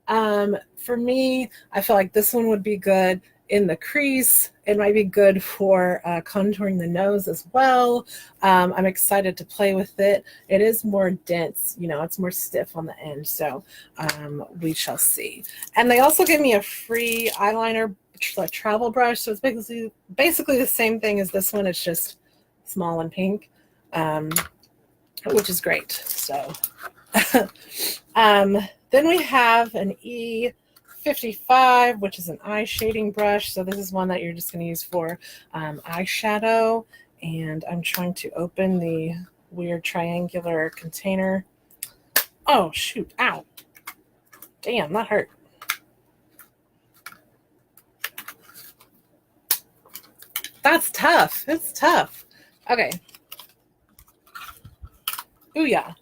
For me, I feel like this one would be good in the crease. It might be good for contouring the nose as well. I'm excited to play with it. It is more dense, you know, it's more stiff on the end, so we shall see. And they also gave me a free eyeliner travel brush, so it's basically the same thing as this one. It's just small and pink, which is great. So then we have an E55, which is an eye shading brush. So this is one that you're just going to use for eyeshadow. And I'm trying to open the weird triangular container. Oh, shoot. Ow. Damn, that hurt. That's tough. It's tough. Okay. Ooh, yeah.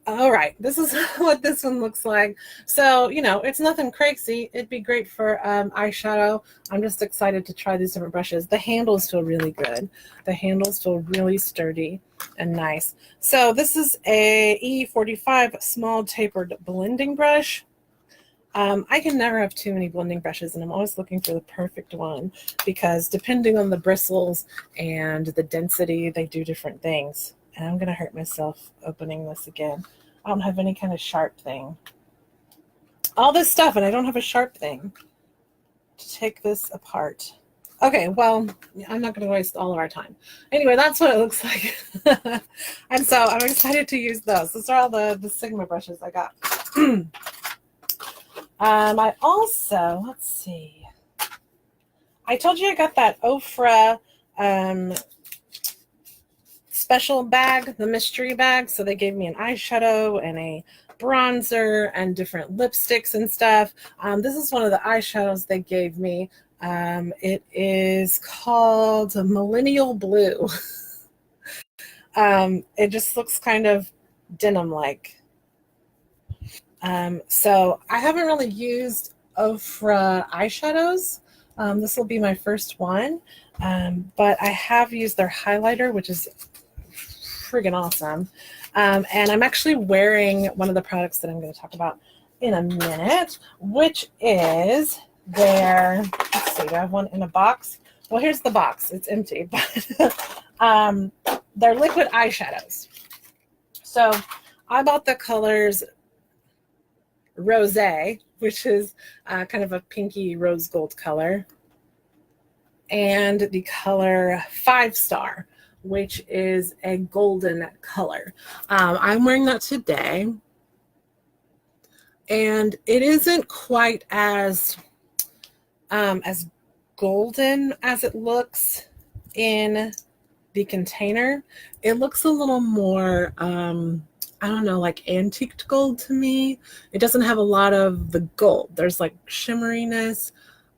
All right, this is what this one looks like. So, you know, it's nothing crazy. It'd be great for eyeshadow. I'm just excited to try these different brushes. The handles feel really good. The handles feel really sturdy and nice. So this is a E45 small tapered blending brush. I can never have too many blending brushes, and I'm always looking for the perfect one, because depending on the bristles and the density, they do different things. And I'm going to hurt myself opening this again. I don't have any kind of sharp thing. All this stuff, and I don't have a sharp thing to take this apart. Okay, well, I'm not going to waste all of our time. Anyway, that's what it looks like. And so I'm excited to use those. Those are all the Sigma brushes I got. I also, let's see. I told you I got that Ofra special bag, the mystery bag. So they gave me an eyeshadow and a bronzer and different lipsticks and stuff. This is one of the eyeshadows they gave me. It is called Millennial Blue. It just looks kind of denim-like. So I haven't really used Ofra eyeshadows. This will be my first one, but I have used their highlighter, which is friggin' awesome. And I'm actually wearing one of the products that I'm going to talk about in a minute, which is their, let's see, do I have one in a box? Well, here's the box. It's empty, but they're liquid eyeshadows. So I bought the colors Rosé, which is kind of a pinky rose gold color, and the color 5 Star, which is a golden color. I'm wearing that today, and it isn't quite as golden as it looks in the container. It looks a little more I don't know, like antiqued gold to me. It doesn't have a lot of the gold. There's like shimmeriness,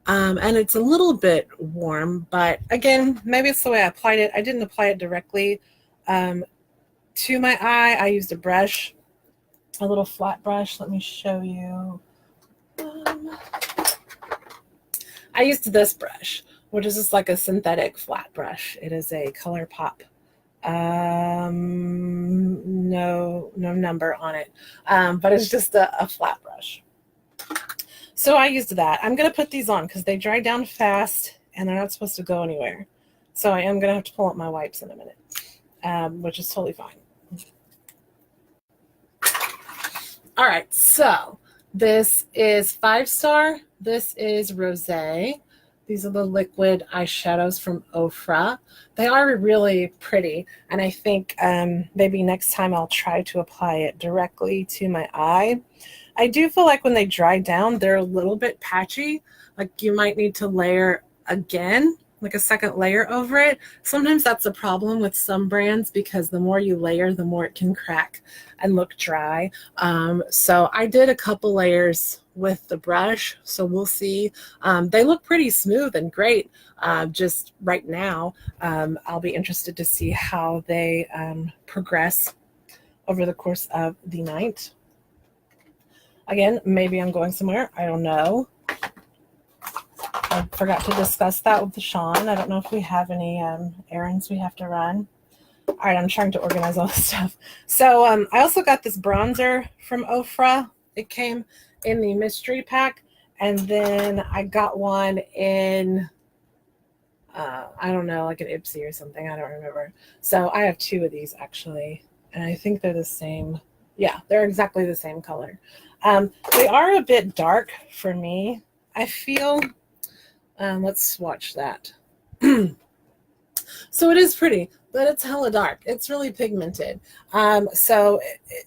and it's a little bit warm, but again, maybe it's the way I applied it. I didn't apply it directly to my eye. I used a brush, a little flat brush. Let me show you. I used this brush, which is just like a synthetic flat brush. It is a ColourPop. No number on it, but it's just a flat brush. So I used that. I'm going to put these on because they dry down fast and they're not supposed to go anywhere. So I am going to have to pull up my wipes in a minute, which is totally fine. All right, so this is 5 Star. This is Rosé. These are the liquid eyeshadows from Ofra. They are really pretty, and I think maybe next time I'll try to apply it directly to my eye. I do feel like when they dry down, they're a little bit patchy. Like you might need to layer again like a second layer over it. Sometimes that's a problem with some brands because the more you layer, the more it can crack and look dry. So I did a couple layers with the brush, so we'll see. They look pretty smooth and great just right now. I'll be interested to see how they progress over the course of the night. Again, maybe I'm going somewhere. I don't know. I forgot to discuss that with Sean. I don't know if we have any errands we have to run. All right, I'm trying to organize all this stuff. So I also got this bronzer from Ofra. It came in the mystery pack, and then I got one in, I don't know, like an Ipsy or something. I don't remember. So I have two of these actually, and I think they're the same. Yeah, they're exactly the same color. They are a bit dark for me, I feel. Let's swatch that. So it is pretty, but it's hella dark. It's really pigmented. So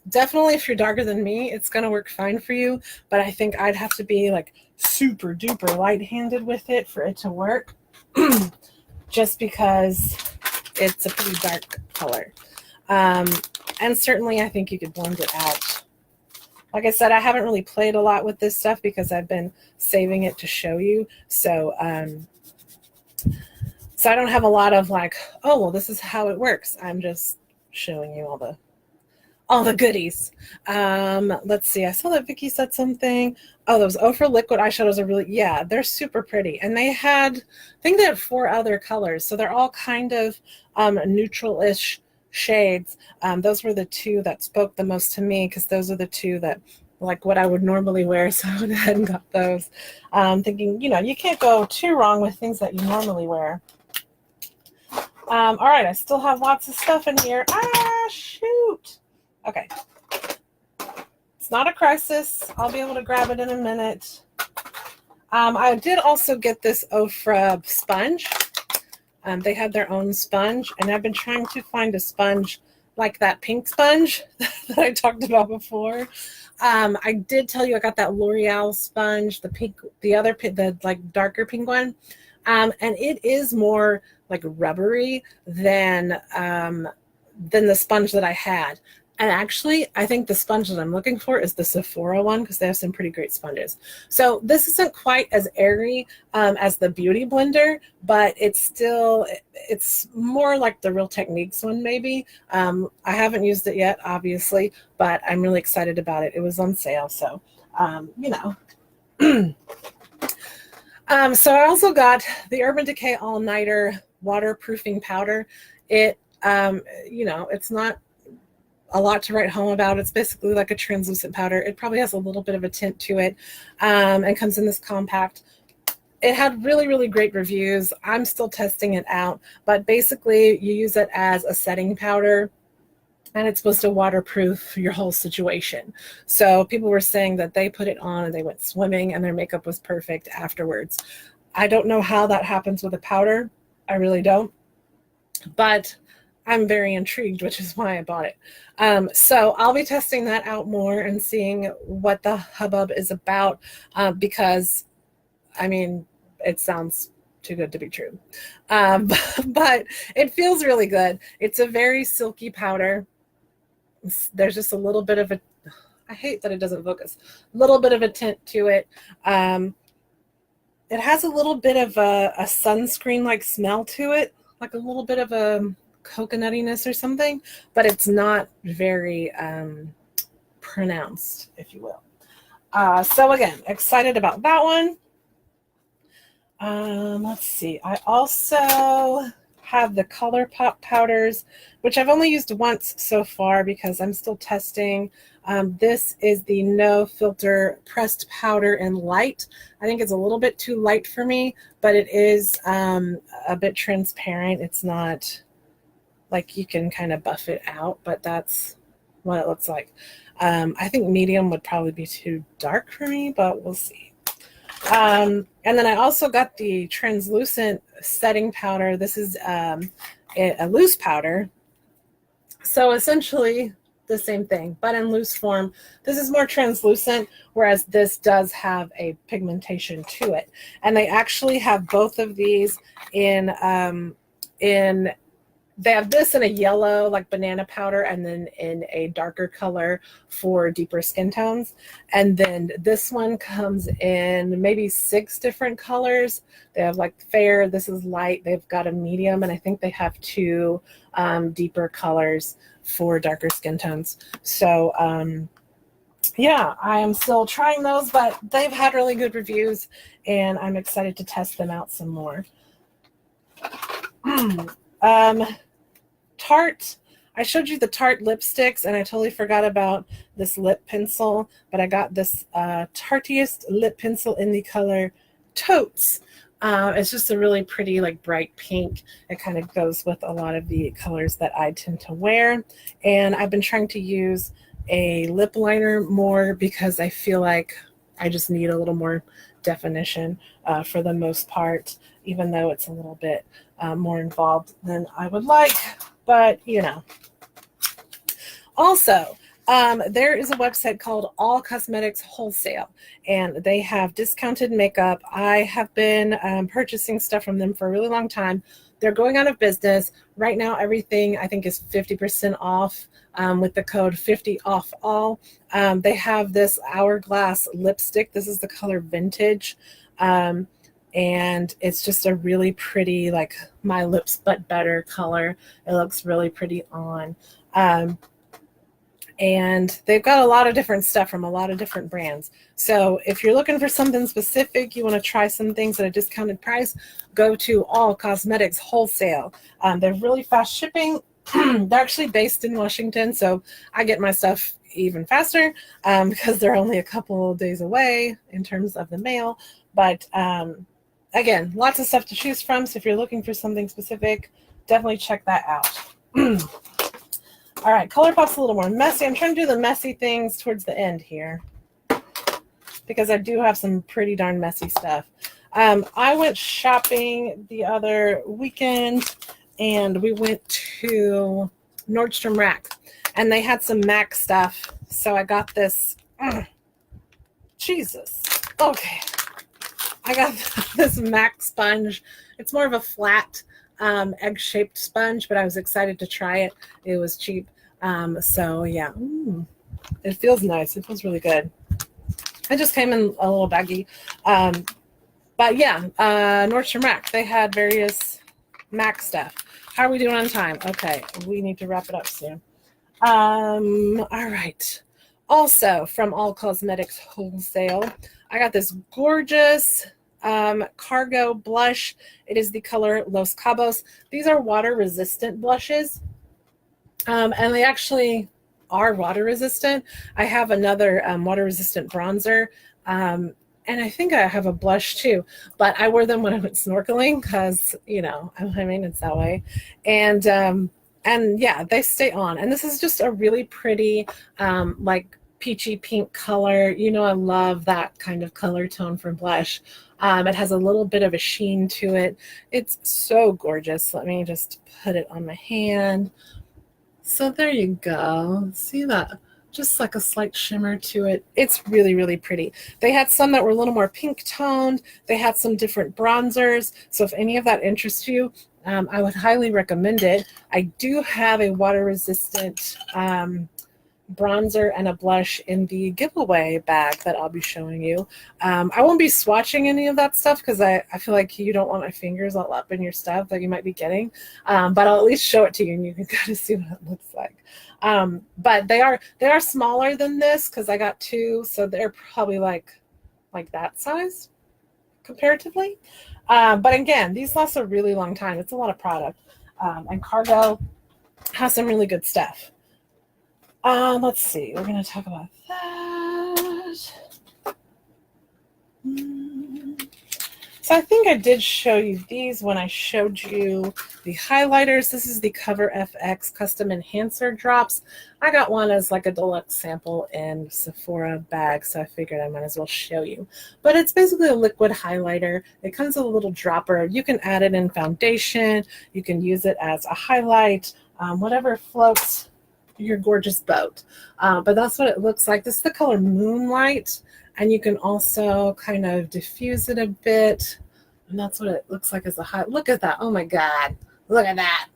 definitely if you're darker than me, it's going to work fine for you. But I think I'd have to be like super duper light-handed with it for it to work. Just because it's a pretty dark color. And certainly I think you could blend it out. Like I said, I haven't really played a lot with this stuff because I've been saving it to show you. So I don't have a lot of like, oh, well, this is how it works. I'm just showing you all the goodies. Let's see. I saw that Vicky said something. Oh, those Ofra liquid eyeshadows are really, yeah, they're super pretty. And they had, I think they had 4 other colors. So they're all kind of neutral-ish shades. Those were the 2 that spoke the most to me because those are the 2 that like what I would normally wear. So I went ahead and got those. Thinking, you know, you can't go too wrong with things that you normally wear. All right, I still have lots of stuff in here. Ah, shoot. Okay. It's not a crisis. I'll be able to grab it in a minute. I did also get this Ofra sponge. They had their own sponge, and I've been trying to find a sponge like that pink sponge that I talked about before. I did tell you I got that L'Oreal sponge, the pink, the like darker pink one. And it is more like rubbery than the sponge that I had. And actually, I think the sponge that I'm looking for is the Sephora one because they have some pretty great sponges. So this isn't quite as airy as the Beauty Blender, but it's more like the Real Techniques one maybe. I haven't used it yet, obviously, but I'm really excited about it. It was on sale, so, you know. So I also got the Urban Decay All Nighter waterproofing powder. It, you know, it's not a lot to write home about. It's basically like a translucent powder. It probably has a little bit of a tint to it, and comes in this compact. It had really, really great reviews. I'm still testing it out, but basically you use it as a setting powder, and it's supposed to waterproof your whole situation. So people were saying that they put it on and they went swimming and their makeup was perfect afterwards. I don't know how that happens with a powder. I really don't. But I'm very intrigued, which is why I bought it. So I'll be testing that out more and seeing what the hubbub is about because, I mean, it sounds too good to be true. But it feels really good. It's a very silky powder. There's just a little bit of a, I hate that it doesn't focus, a little bit of a tint to it. It has a little bit of a sunscreen-like smell to it, like a little bit of a coconuttiness or something, but it's not very pronounced, if you will. So again, excited about that one. Let's see. I also have the ColourPop powders, which I've only used once so far because I'm still testing. This is the No Filter Pressed Powder in Light. I think it's a little bit too light for me, but it is a bit transparent. It's not like you can kind of buff it out, but that's what it looks like. I think medium would probably be too dark for me, but we'll see. And then I also got the translucent setting powder. This is a loose powder. So essentially, the same thing, but in loose form. This is more translucent, whereas this does have a pigmentation to it. And they actually have both of these in they have this in a yellow, like banana powder, and then in a darker color for deeper skin tones. And then this one comes in maybe 6 different colors. They have like fair, this is light, they've got a medium, and I think they have 2 deeper colors for darker skin tones. So yeah, I am still trying those, but they've had really good reviews, and I'm excited to test them out some more. Tarte, I showed you the Tarte lipsticks, and I totally forgot about this lip pencil, but I got this Tartiest lip pencil in the color Totes. It's just a really pretty, like, bright pink. It kind of goes with a lot of the colors that I tend to wear. And I've been trying to use a lip liner more because I feel like I just need a little more definition for the most part, even though it's a little bit more involved than I would like. But, you know. Also, there is a website called All Cosmetics Wholesale, and they have discounted makeup. I have been purchasing stuff from them for a really long time. They're going out of business. Right now, everything I think is 50% off with the code 50OFFALL. They have this Hourglass lipstick. This is the color Vintage. And it's just a really pretty, like, my lips but better color. It looks really pretty on. And they've got a lot of different stuff from a lot of different brands. So if you're looking for something specific, you want to try some things at a discounted price, go to All Cosmetics Wholesale. They're really fast shipping. They're actually based in Washington, so I get my stuff even faster because they're only a couple of days away in terms of the mail. But again, lots of stuff to choose from. So if you're looking for something specific, definitely check that out. All right, ColourPop's a little more messy. I'm trying to do the messy things towards the end here because I do have some pretty darn messy stuff. I went shopping the other weekend, and we went to Nordstrom Rack, and they had some MAC stuff. So I got this. Jesus. Okay. I got this MAC sponge. It's more of a flat egg-shaped sponge, but I was excited to try it. It was cheap. So yeah, it feels nice. It feels really good. It just came in a little baggy. But yeah, Nordstrom Rack, they had various MAC stuff. How are we doing on time? Okay, we need to wrap it up soon. All right. Also, from All Cosmetics Wholesale, I got this gorgeous cargo blush. It is the color Los Cabos. These are water resistant blushes, and they actually are water resistant. I have another water resistant bronzer, and I think I have a blush too, but I wear them when I went snorkeling because, you know, I mean, it's that way. And yeah, they stay on. And this is just a really pretty like peachy pink color. You know, I love that kind of color tone for blush. It has a little bit of a sheen to it. It's so gorgeous. Let me just put it on my hand. So there you go. See that? Just like a slight shimmer to it. It's really, really pretty. They had some that were a little more pink toned. They had some different bronzers. So if any of that interests you, I would highly recommend it. I do have a water resistant bronzer and a blush in the giveaway bag that I'll be showing you. I won't be swatching any of that stuff because I feel like you don't want my fingers all up in your stuff that you might be getting, but I'll at least show it to you and you can kind of see what it looks like. But they are smaller than this because I got 2, so they're probably like that size comparatively. But again, these last a really long time. It's a lot of product, and Cargo has some really good stuff. Let's see. We're going to talk about that. So I think I did show you these when I showed you the highlighters. This is the Cover FX Custom Enhancer Drops. I got one as like a deluxe sample in Sephora bag, so I figured I might as well show you. But it's basically a liquid highlighter. It comes with a little dropper. You can add it in foundation. You can use it as a highlight, whatever floats your gorgeous boat. But that's what it looks like. This is the color Moonlight, and you can also kind of diffuse it a bit. And that's what it looks like as a high. Look at that. Oh my God. Look at that.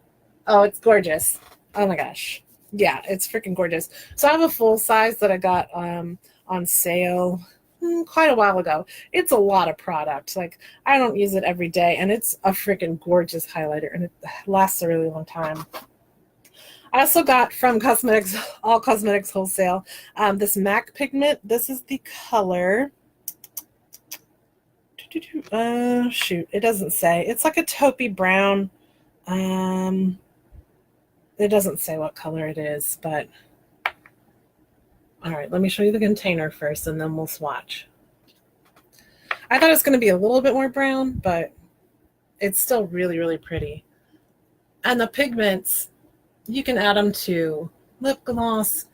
Oh, it's gorgeous. Oh my gosh. Yeah, it's freaking gorgeous. So I have a full size that I got on sale quite a while ago. It's a lot of product. Like, I don't use it every day, and it's a freaking gorgeous highlighter, and it lasts a really long time. I also got from Cosmetics, All Cosmetics Wholesale, this MAC pigment. This is the color. Shoot, it doesn't say. It's like a taupey brown. It doesn't say what color it is, but all right, let me show you the container first, and then we'll swatch. I thought it was going to be a little bit more brown, but it's still really, really pretty. And the pigments, you can add them to lip gloss.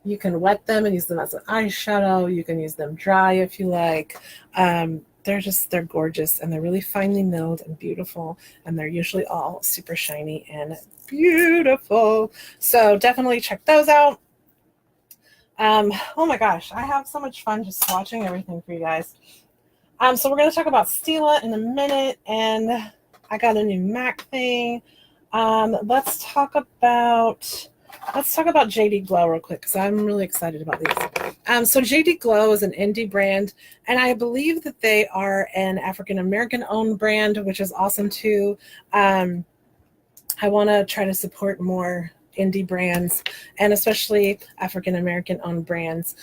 You can wet them and use them as an eyeshadow. You can use them dry if you like. They're gorgeous, and they're really finely milled and beautiful, and they're usually all super shiny and beautiful. So definitely check those out. Oh my gosh, I have so much fun just swatching everything for you guys. So we're going to talk about Stila in a minute, and I got a new MAC thing. Let's talk about JD Glow real quick, because I'm really excited about these. So JD Glow is an indie brand, and I believe that they are an African-American owned brand, which is awesome too. I want to try to support more indie brands, and especially African-American owned brands.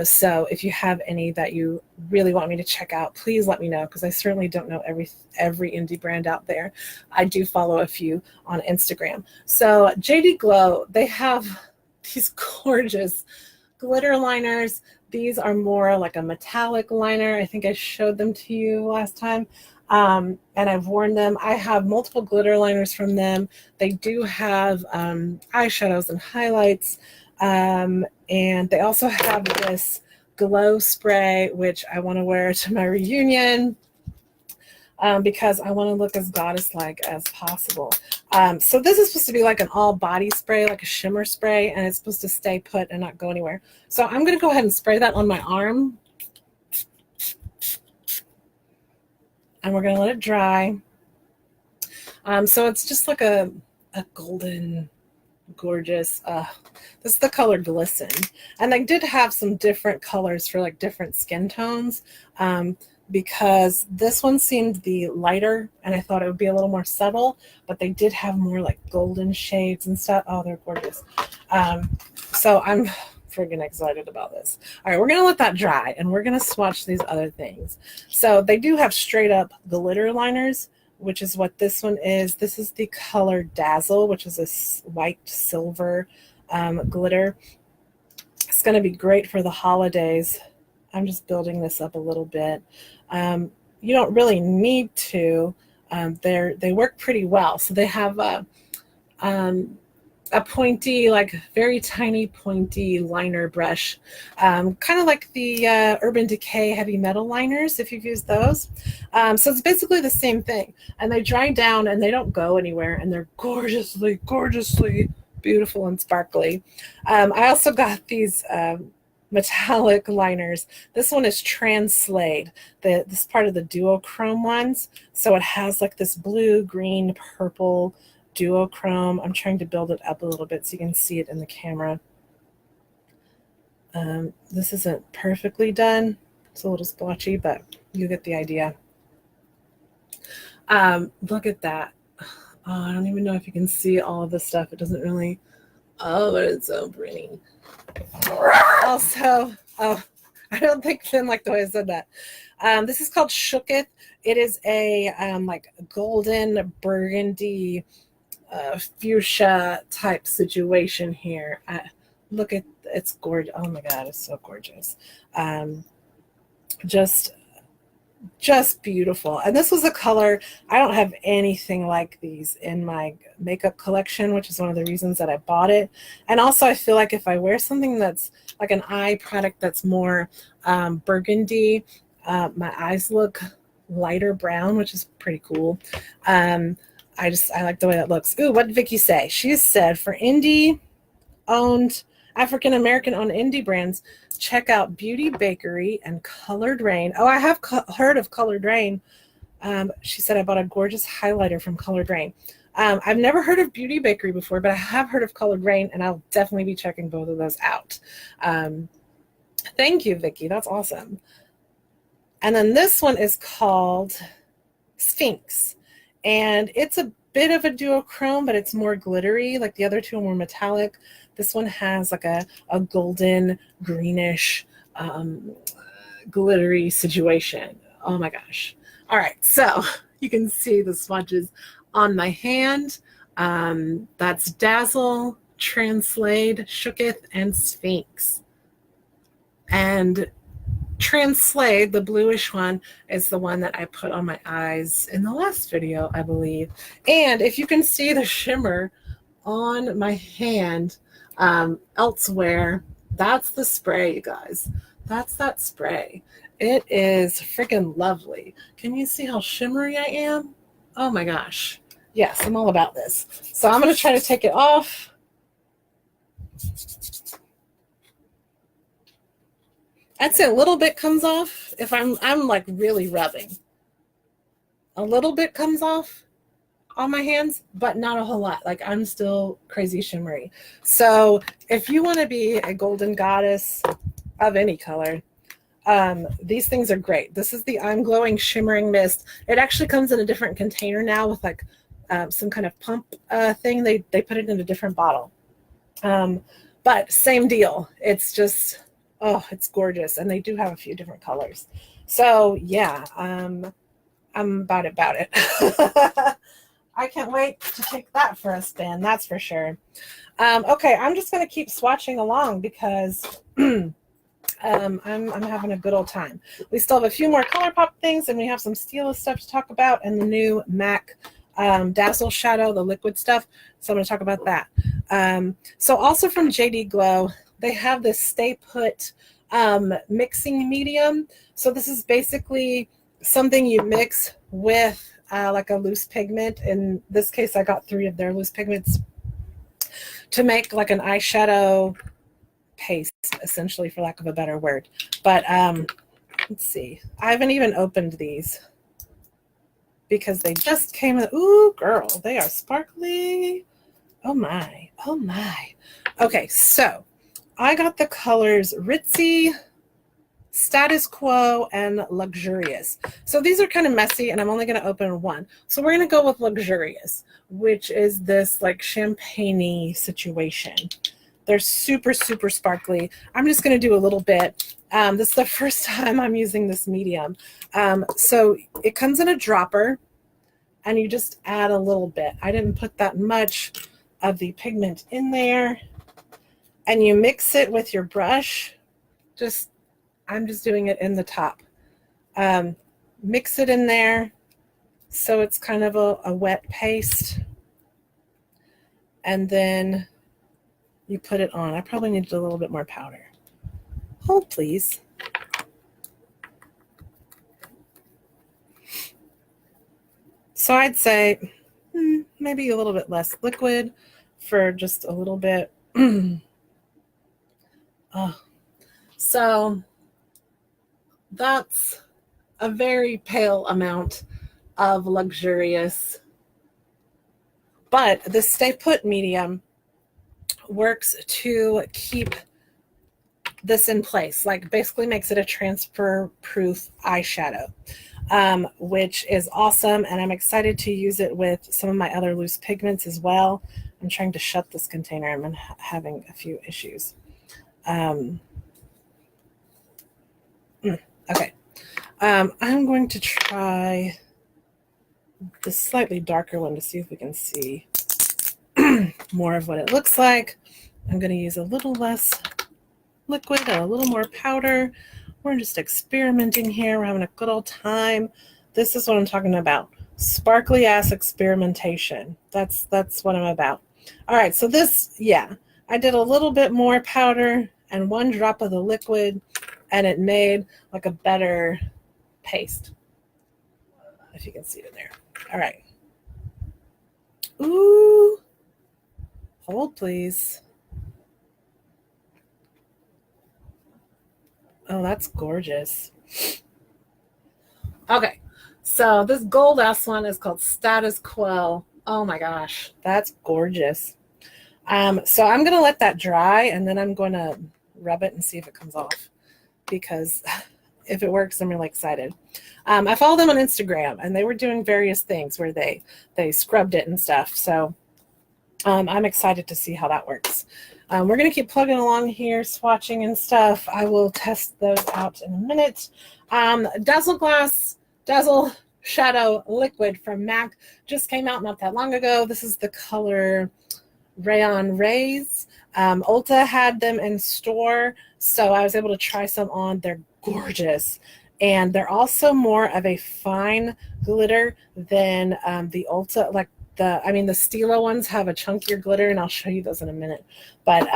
So if you have any that you really want me to check out, please let me know, because I certainly don't know every indie brand out there. I do follow a few on Instagram. So JD Glow, they have these gorgeous glitter liners. These are more like a metallic liner. I think I showed them to you last time. And I've worn them. I have multiple glitter liners from them. They do have eyeshadows and highlights. And they also have this glow spray, which I want to wear to my reunion because I want to look as goddess-like as possible. So this is supposed to be like an all-body spray, like a shimmer spray, and it's supposed to stay put and not go anywhere. So I'm going to go ahead and spray that on my arm. And we're going to let it dry. So it's just like a golden, gorgeous, this is the color Glisten. And they did have some different colors for like different skin tones because this one seemed the lighter, and I thought it would be a little more subtle, but they did have more like golden shades and stuff. Oh, they're gorgeous. So I'm friggin' excited about this. All right, we're gonna let that dry, and we're gonna swatch these other things. So they do have straight up glitter liners, which is what this one is. This is the color Dazzle, which is a white silver glitter. It's gonna be great for the holidays. I'm just building this up a little bit. You don't really need to. They work pretty well. So they have a pointy, like very tiny pointy liner brush, kind of like the Urban Decay heavy metal liners, if you've used those. So it's basically the same thing, and they dry down and they don't go anywhere, and they're gorgeously, gorgeously beautiful and sparkly. I also got these metallic liners. This one is Translate, this part of the duochrome ones. So it has like this blue, green, purple duochrome. I'm trying to build it up a little bit so you can see it in the camera. This isn't perfectly done. It's a little splotchy, but you get the idea. Look at that. Oh, I don't even know if you can see all of this stuff. It doesn't really. Oh, but it's so pretty. Also, oh, I don't think Finn liked the way I said that. This is called Shooketh. It is a like golden burgundy fuchsia type situation here. Look at, it's gorgeous. Oh my God, it's so gorgeous. Just beautiful. And this was a color, I don't have anything like these in my makeup collection, which is one of the reasons that I bought it. And also I feel like if I wear something that's like an eye product that's more burgundy, my eyes look lighter brown, which is pretty cool. I like the way that looks. Ooh, what did Vicky say? She said for indie owned, African American owned indie brands, check out Beauty Bakery and Colored Rain. Oh, I have heard of Colored Rain. She said I bought a gorgeous highlighter from Colored Rain. I've never heard of Beauty Bakery before, but I have heard of Colored Rain, and I'll definitely be checking both of those out. Thank you, Vicki. That's awesome. And then this one is called Sphinx, and it's a bit of a duochrome, but it's more glittery. Like the other two are more metallic. This one has like a golden greenish glittery situation. Oh my gosh. All right, so you can see the swatches on my hand. That's Dazzle, Translate, Shooketh, and Sphinx. And Translate, the bluish one, is the one that I put on my eyes in the last video, I believe. And if you can see the shimmer on my hand elsewhere, that's the spray, you guys. That's that spray. It is freaking lovely. Can you see how shimmery I am? Oh my gosh. Yes, I'm all about this. So I'm going to try to take it off. I'd say a little bit comes off if I'm like really rubbing. A little bit comes off on my hands, but not a whole lot. Like I'm still crazy shimmery. So if you want to be a golden goddess of any color, these things are great. This is the I'm Glowing Shimmering Mist. It actually comes in a different container now with like some kind of pump thing. They put it in a different bottle. But same deal. It's just, oh, it's gorgeous. And they do have a few different colors. So yeah, I'm about it. I can't wait to take that for a spin. That's for sure. Okay, I'm just going to keep swatching along because I'm having a good old time. We still have a few more ColourPop things, and we have some Stila stuff to talk about, and the new MAC Dazzle Shadow, the liquid stuff. So I'm going to talk about that. So also from JD Glow, they have this Stay Put mixing medium. So this is basically something you mix with like a loose pigment. In this case, I got 3 of their loose pigments to make like an eyeshadow paste, essentially, for lack of a better word. But let's see. I haven't even opened these because they just came in. Ooh, girl, they are sparkly. Oh my, oh my. Okay, so I got the colors Ritzy, Status Quo, and Luxurious. So these are kind of messy, and I'm only going to open one. So we're going to go with Luxurious, which is this like champagne-y situation. They're super, super sparkly. I'm just going to do a little bit. This is the first time I'm using this medium. So it comes in a dropper, and you just add a little bit. I didn't put that much of the pigment in there. And you mix it with your brush. I'm just doing it in the top. Mix it in there so it's kind of a wet paste. And then you put it on. I probably needed a little bit more powder. Hold, please. So I'd say maybe a little bit less liquid for just a little bit. Oh. So that's a very pale amount of Luxurious. But the Stay Put medium works to keep this in place, like basically makes it a transfer proof eyeshadow, which is awesome. And I'm excited to use it with some of my other loose pigments as well. I'm trying to shut this container. I'm having a few issues. Okay. I'm going to try the slightly darker one to see if we can see more of what it looks like. I'm going to use a little less liquid and a little more powder. We're just experimenting here. We're having a good old time. This is what I'm talking about. Sparkly ass experimentation. That's what I'm about. All right, so this, yeah, I did a little bit more powder and 1 drop of the liquid, and it made like a better paste. If you can see it there. All right. Ooh. Hold, please. Oh, that's gorgeous. Okay, so this gold S one is called Status Quo. Oh my gosh, that's gorgeous. So I'm gonna let that dry, and then I'm gonna rub it and see if it comes off, because if it works, I'm really excited. I follow them on Instagram, and they were doing various things where they scrubbed it and stuff. So I'm excited to see how that works. We're going to keep plugging along here, swatching and stuff. I will test those out in a minute. Dazzle Shadow Liquid from MAC just came out not that long ago. This is the color Rayon Rays. Ulta had them in store, so I was able to try some on. They're gorgeous. And they're also more of a fine glitter than the Ulta, like the Stila ones have a chunkier glitter, and I'll show you those in a minute. But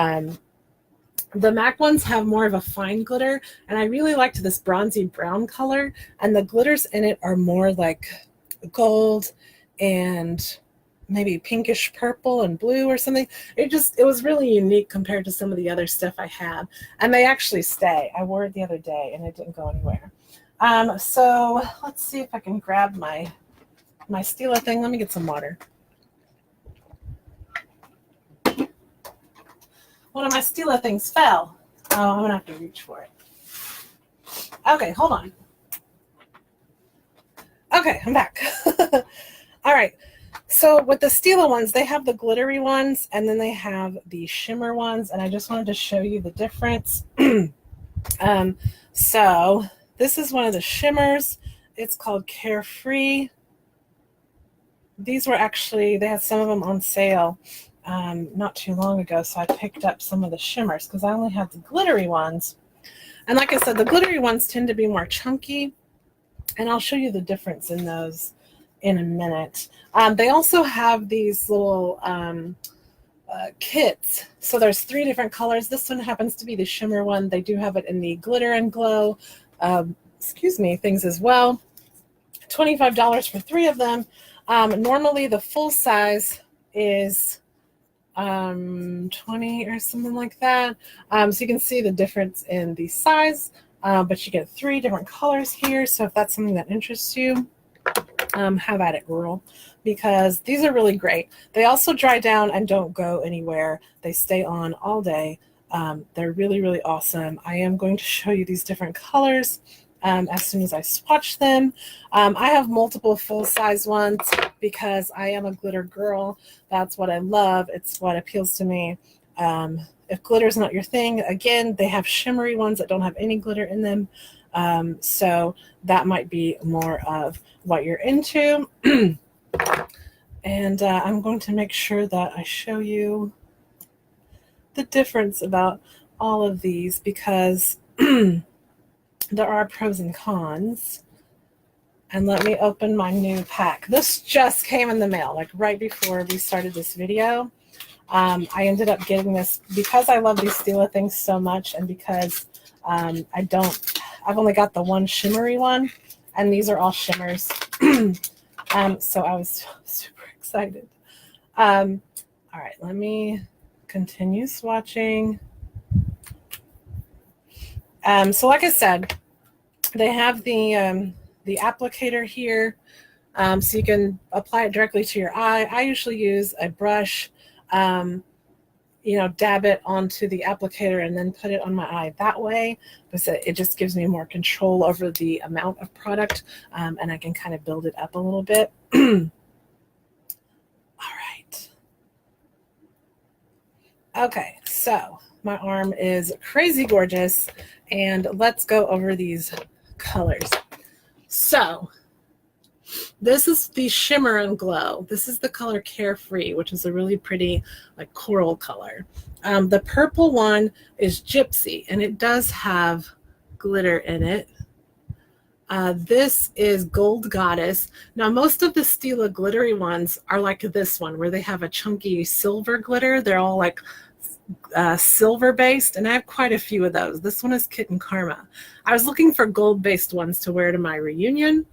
the MAC ones have more of a fine glitter, and I really liked this bronzy brown color, and the glitters in it are more like gold and maybe pinkish purple and blue or something. It was really unique compared to some of the other stuff I had, and they actually stay. I wore it the other day and it didn't go anywhere. So let's see if I can grab my Stila thing. Let me get some water. One of my Stila things fell. Oh, I'm gonna have to reach for it. Okay, hold on. Okay, I'm back. All right. So with the Stila ones, they have the glittery ones, and then they have the shimmer ones, and I just wanted to show you the difference. So this is one of the shimmers. It's called Carefree. These were actually, they had some of them on sale not too long ago, so I picked up some of the shimmers because I only had the glittery ones. And like I said, the glittery ones tend to be more chunky, and I'll show you the difference in those in a minute. They also have these little kits. So there's 3 different colors. This one happens to be the shimmer one. They do have it in the glitter and glow things as well. $25 for 3 of them. Normally the full size is 20 or something like that. So you can see the difference in the size, but you get 3 different colors here. So if that's something that interests you, have at it, girl, because these are really great. They also dry down and don't go anywhere. They stay on all day. They're really, really awesome. I am going to show you these different colors as soon as I swatch them. I have multiple full-size ones because I am a glitter girl. That's what I love. It's what appeals to me. If glitter is not your thing, again, they have shimmery ones that don't have any glitter in them. So that might be more of what you're into. And I'm going to make sure that I show you the difference about all of these, because there are pros and cons. And let me open my new pack. This just came in the mail, like right before we started this video. I ended up getting this because I love these Stila things so much, and because I've only got the one shimmery one, and these are all shimmers. So I was super excited. All right, let me continue swatching. So like I said, they have the applicator here, so you can apply it directly to your eye. I usually use a brush, dab it onto the applicator and then put it on my eye that way, because it just gives me more control over the amount of product, and I can kind of build it up a little bit. All right. Okay, so my arm is crazy gorgeous, and let's go over these colors. So this is the Shimmer and Glow. This is the color Carefree, which is a really pretty like coral color. The purple one is Gypsy, and it does have glitter in it. This is Gold Goddess. Now, most of the Stila glittery ones are like this one, where they have a chunky silver glitter. They're all like silver based, and I have quite a few of those. This one is Kitten Karma. I was looking for gold based ones to wear to my reunion,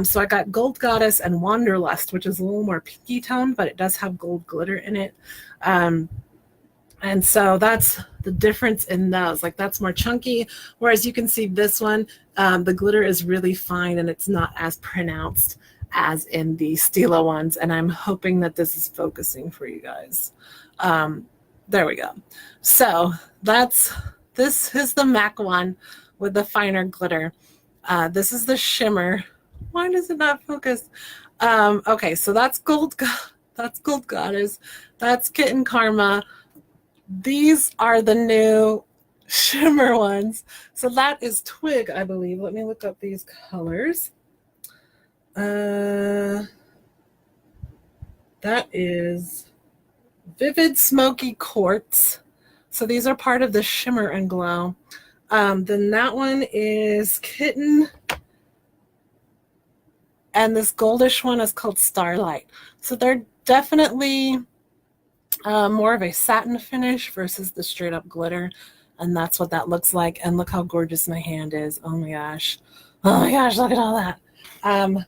so I got Gold Goddess and Wanderlust, which is a little more pinky tone, but it does have gold glitter in it. And so that's the difference in those. Like that's more chunky, whereas you can see this one, the glitter is really fine and it's not as pronounced as in the Stila ones. And I'm hoping that this is focusing for you guys. There we go. So this is the MAC one with the finer glitter. This is the shimmer. Why does it not focus? Okay, so that's Gold Goddess. That's Kitten Karma. These are the new shimmer ones. So that is Twig, I believe. Let me look up these colors. That is Vivid Smoky Quartz. So these are part of the Shimmer and Glow. Then that one is Kitten. And this goldish one is called Starlight. So they're definitely more of a satin finish versus the straight up glitter. And that's what that looks like. And look how gorgeous my hand is. Oh my gosh. Oh my gosh, look at all that.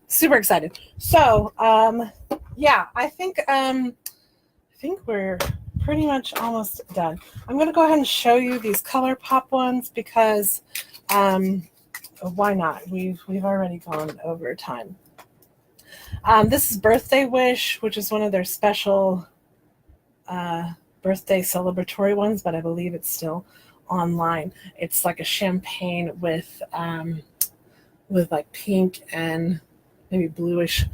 Super excited. So yeah, I think we're pretty much almost done. I'm going to go ahead and show you these ColourPop ones because why not? We've already gone over time. This is Birthday Wish, which is one of their special birthday celebratory ones, but I believe it's still online. It's like a champagne with like pink and maybe bluish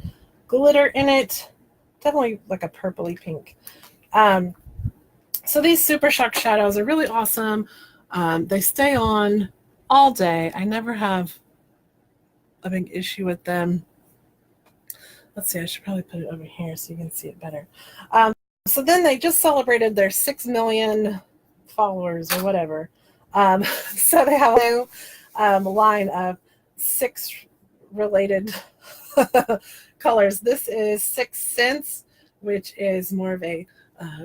glitter in it. Definitely like a purpley pink. So these Super Shock shadows are really awesome. They stay on all day. I never have a big issue with them. Let's see, I should probably put it over here so you can see it better. So then they just celebrated their 6 million followers or whatever. So they have a new line of 6 related colors. This is 6 Cents, which is more of a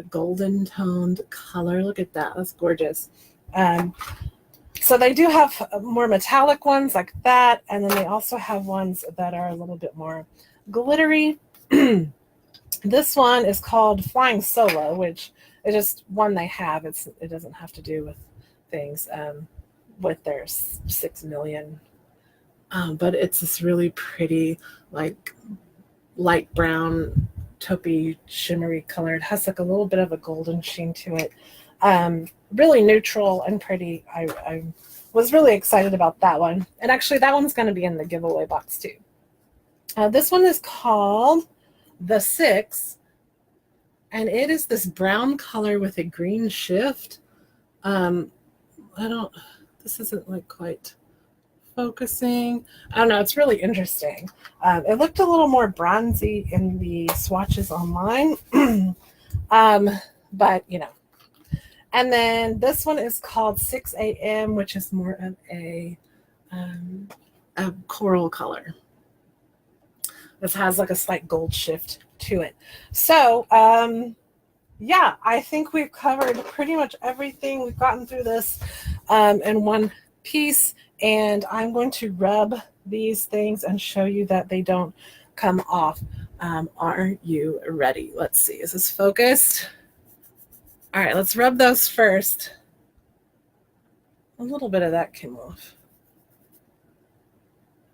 golden toned color. Look at that. That's gorgeous. So they do have more metallic ones like that. And then they also have ones that are a little bit more glittery. This one is called Flying Solo, which is just one they have. It doesn't have to do with things with their 6 million. But it's this really pretty, like light brown, taupey, shimmery color. It has like a little bit of a golden sheen to it. Really neutral and pretty. I was really excited about that one. And actually that one's going to be in the giveaway box too. This one is called The Six, and it is this brown color with a green shift. This isn't like quite focusing. I don't know, it's really interesting. It looked a little more bronzy in the swatches online, but you know. And then this one is called 6 a.m., which is more of a coral color. This has like a slight gold shift to it. So, yeah, I think we've covered pretty much everything. We've gotten through this in one piece, and I'm going to rub these things and show you that they don't come off. Are you ready? Let's see. Is this focused? All right, let's rub those first. A little bit of that came off.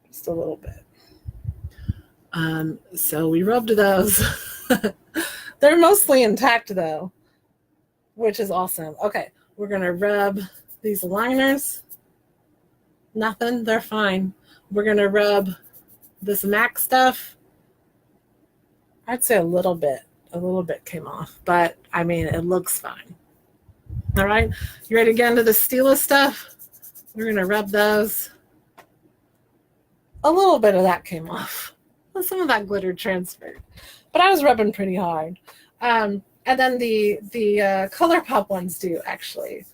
Just a little bit. So we rubbed those. They're mostly intact though, which is awesome. Okay, we're gonna rub these liners. Nothing, they're fine. We're gonna rub this MAC stuff. I'd say a little bit came off, but I mean, it looks fine. All right, you ready to get into the Stila stuff? We're gonna rub those. A little bit of that came off. Some of that glitter transferred, but I was rubbing pretty hard. And then the ColourPop ones do actually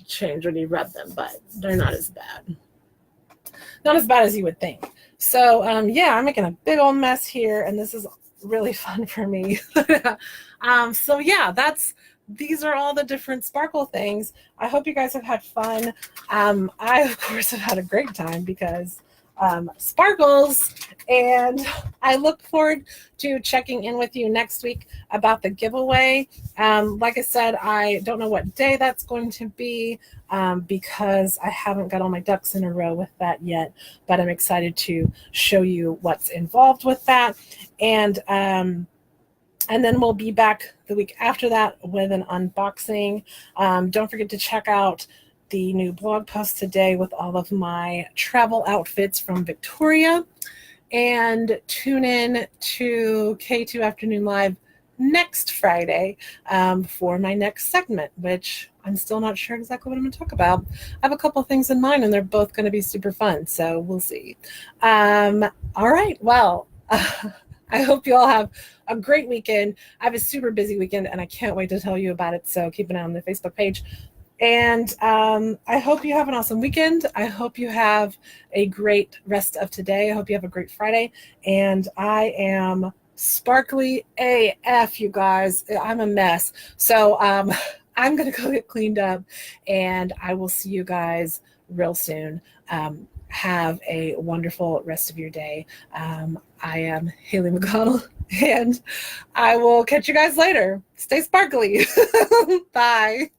change when you rub them, but they're not as bad. Not as bad as you would think. So yeah, I'm making a big old mess here, and this is really fun for me. So yeah, these are all the different sparkle things. I hope you guys have had fun. I of course have had a great time because sparkles. And I look forward to checking in with you next week about the giveaway. Like I said, I don't know what day that's going to be because I haven't got all my ducks in a row with that yet, but I'm excited to show you what's involved with that. And then we'll be back the week after that with an unboxing. Don't forget to check out the new blog post today with all of my travel outfits from Victoria. And tune in to K2 Afternoon Live next Friday for my next segment, which I'm still not sure exactly what I'm going to talk about. I have a couple things in mind, and they're both going to be super fun, so we'll see. All right, well, I hope you all have a great weekend. I have a super busy weekend, and I can't wait to tell you about it, so keep an eye on the Facebook page. And I hope you have an awesome weekend. I hope you have a great rest of today. I hope you have a great Friday. And I am sparkly AF, you guys. I'm a mess. So I'm going to go get cleaned up, and I will see you guys real soon. Have a wonderful rest of your day. I am Haley McConnell, and I will catch you guys later. Stay sparkly. Bye.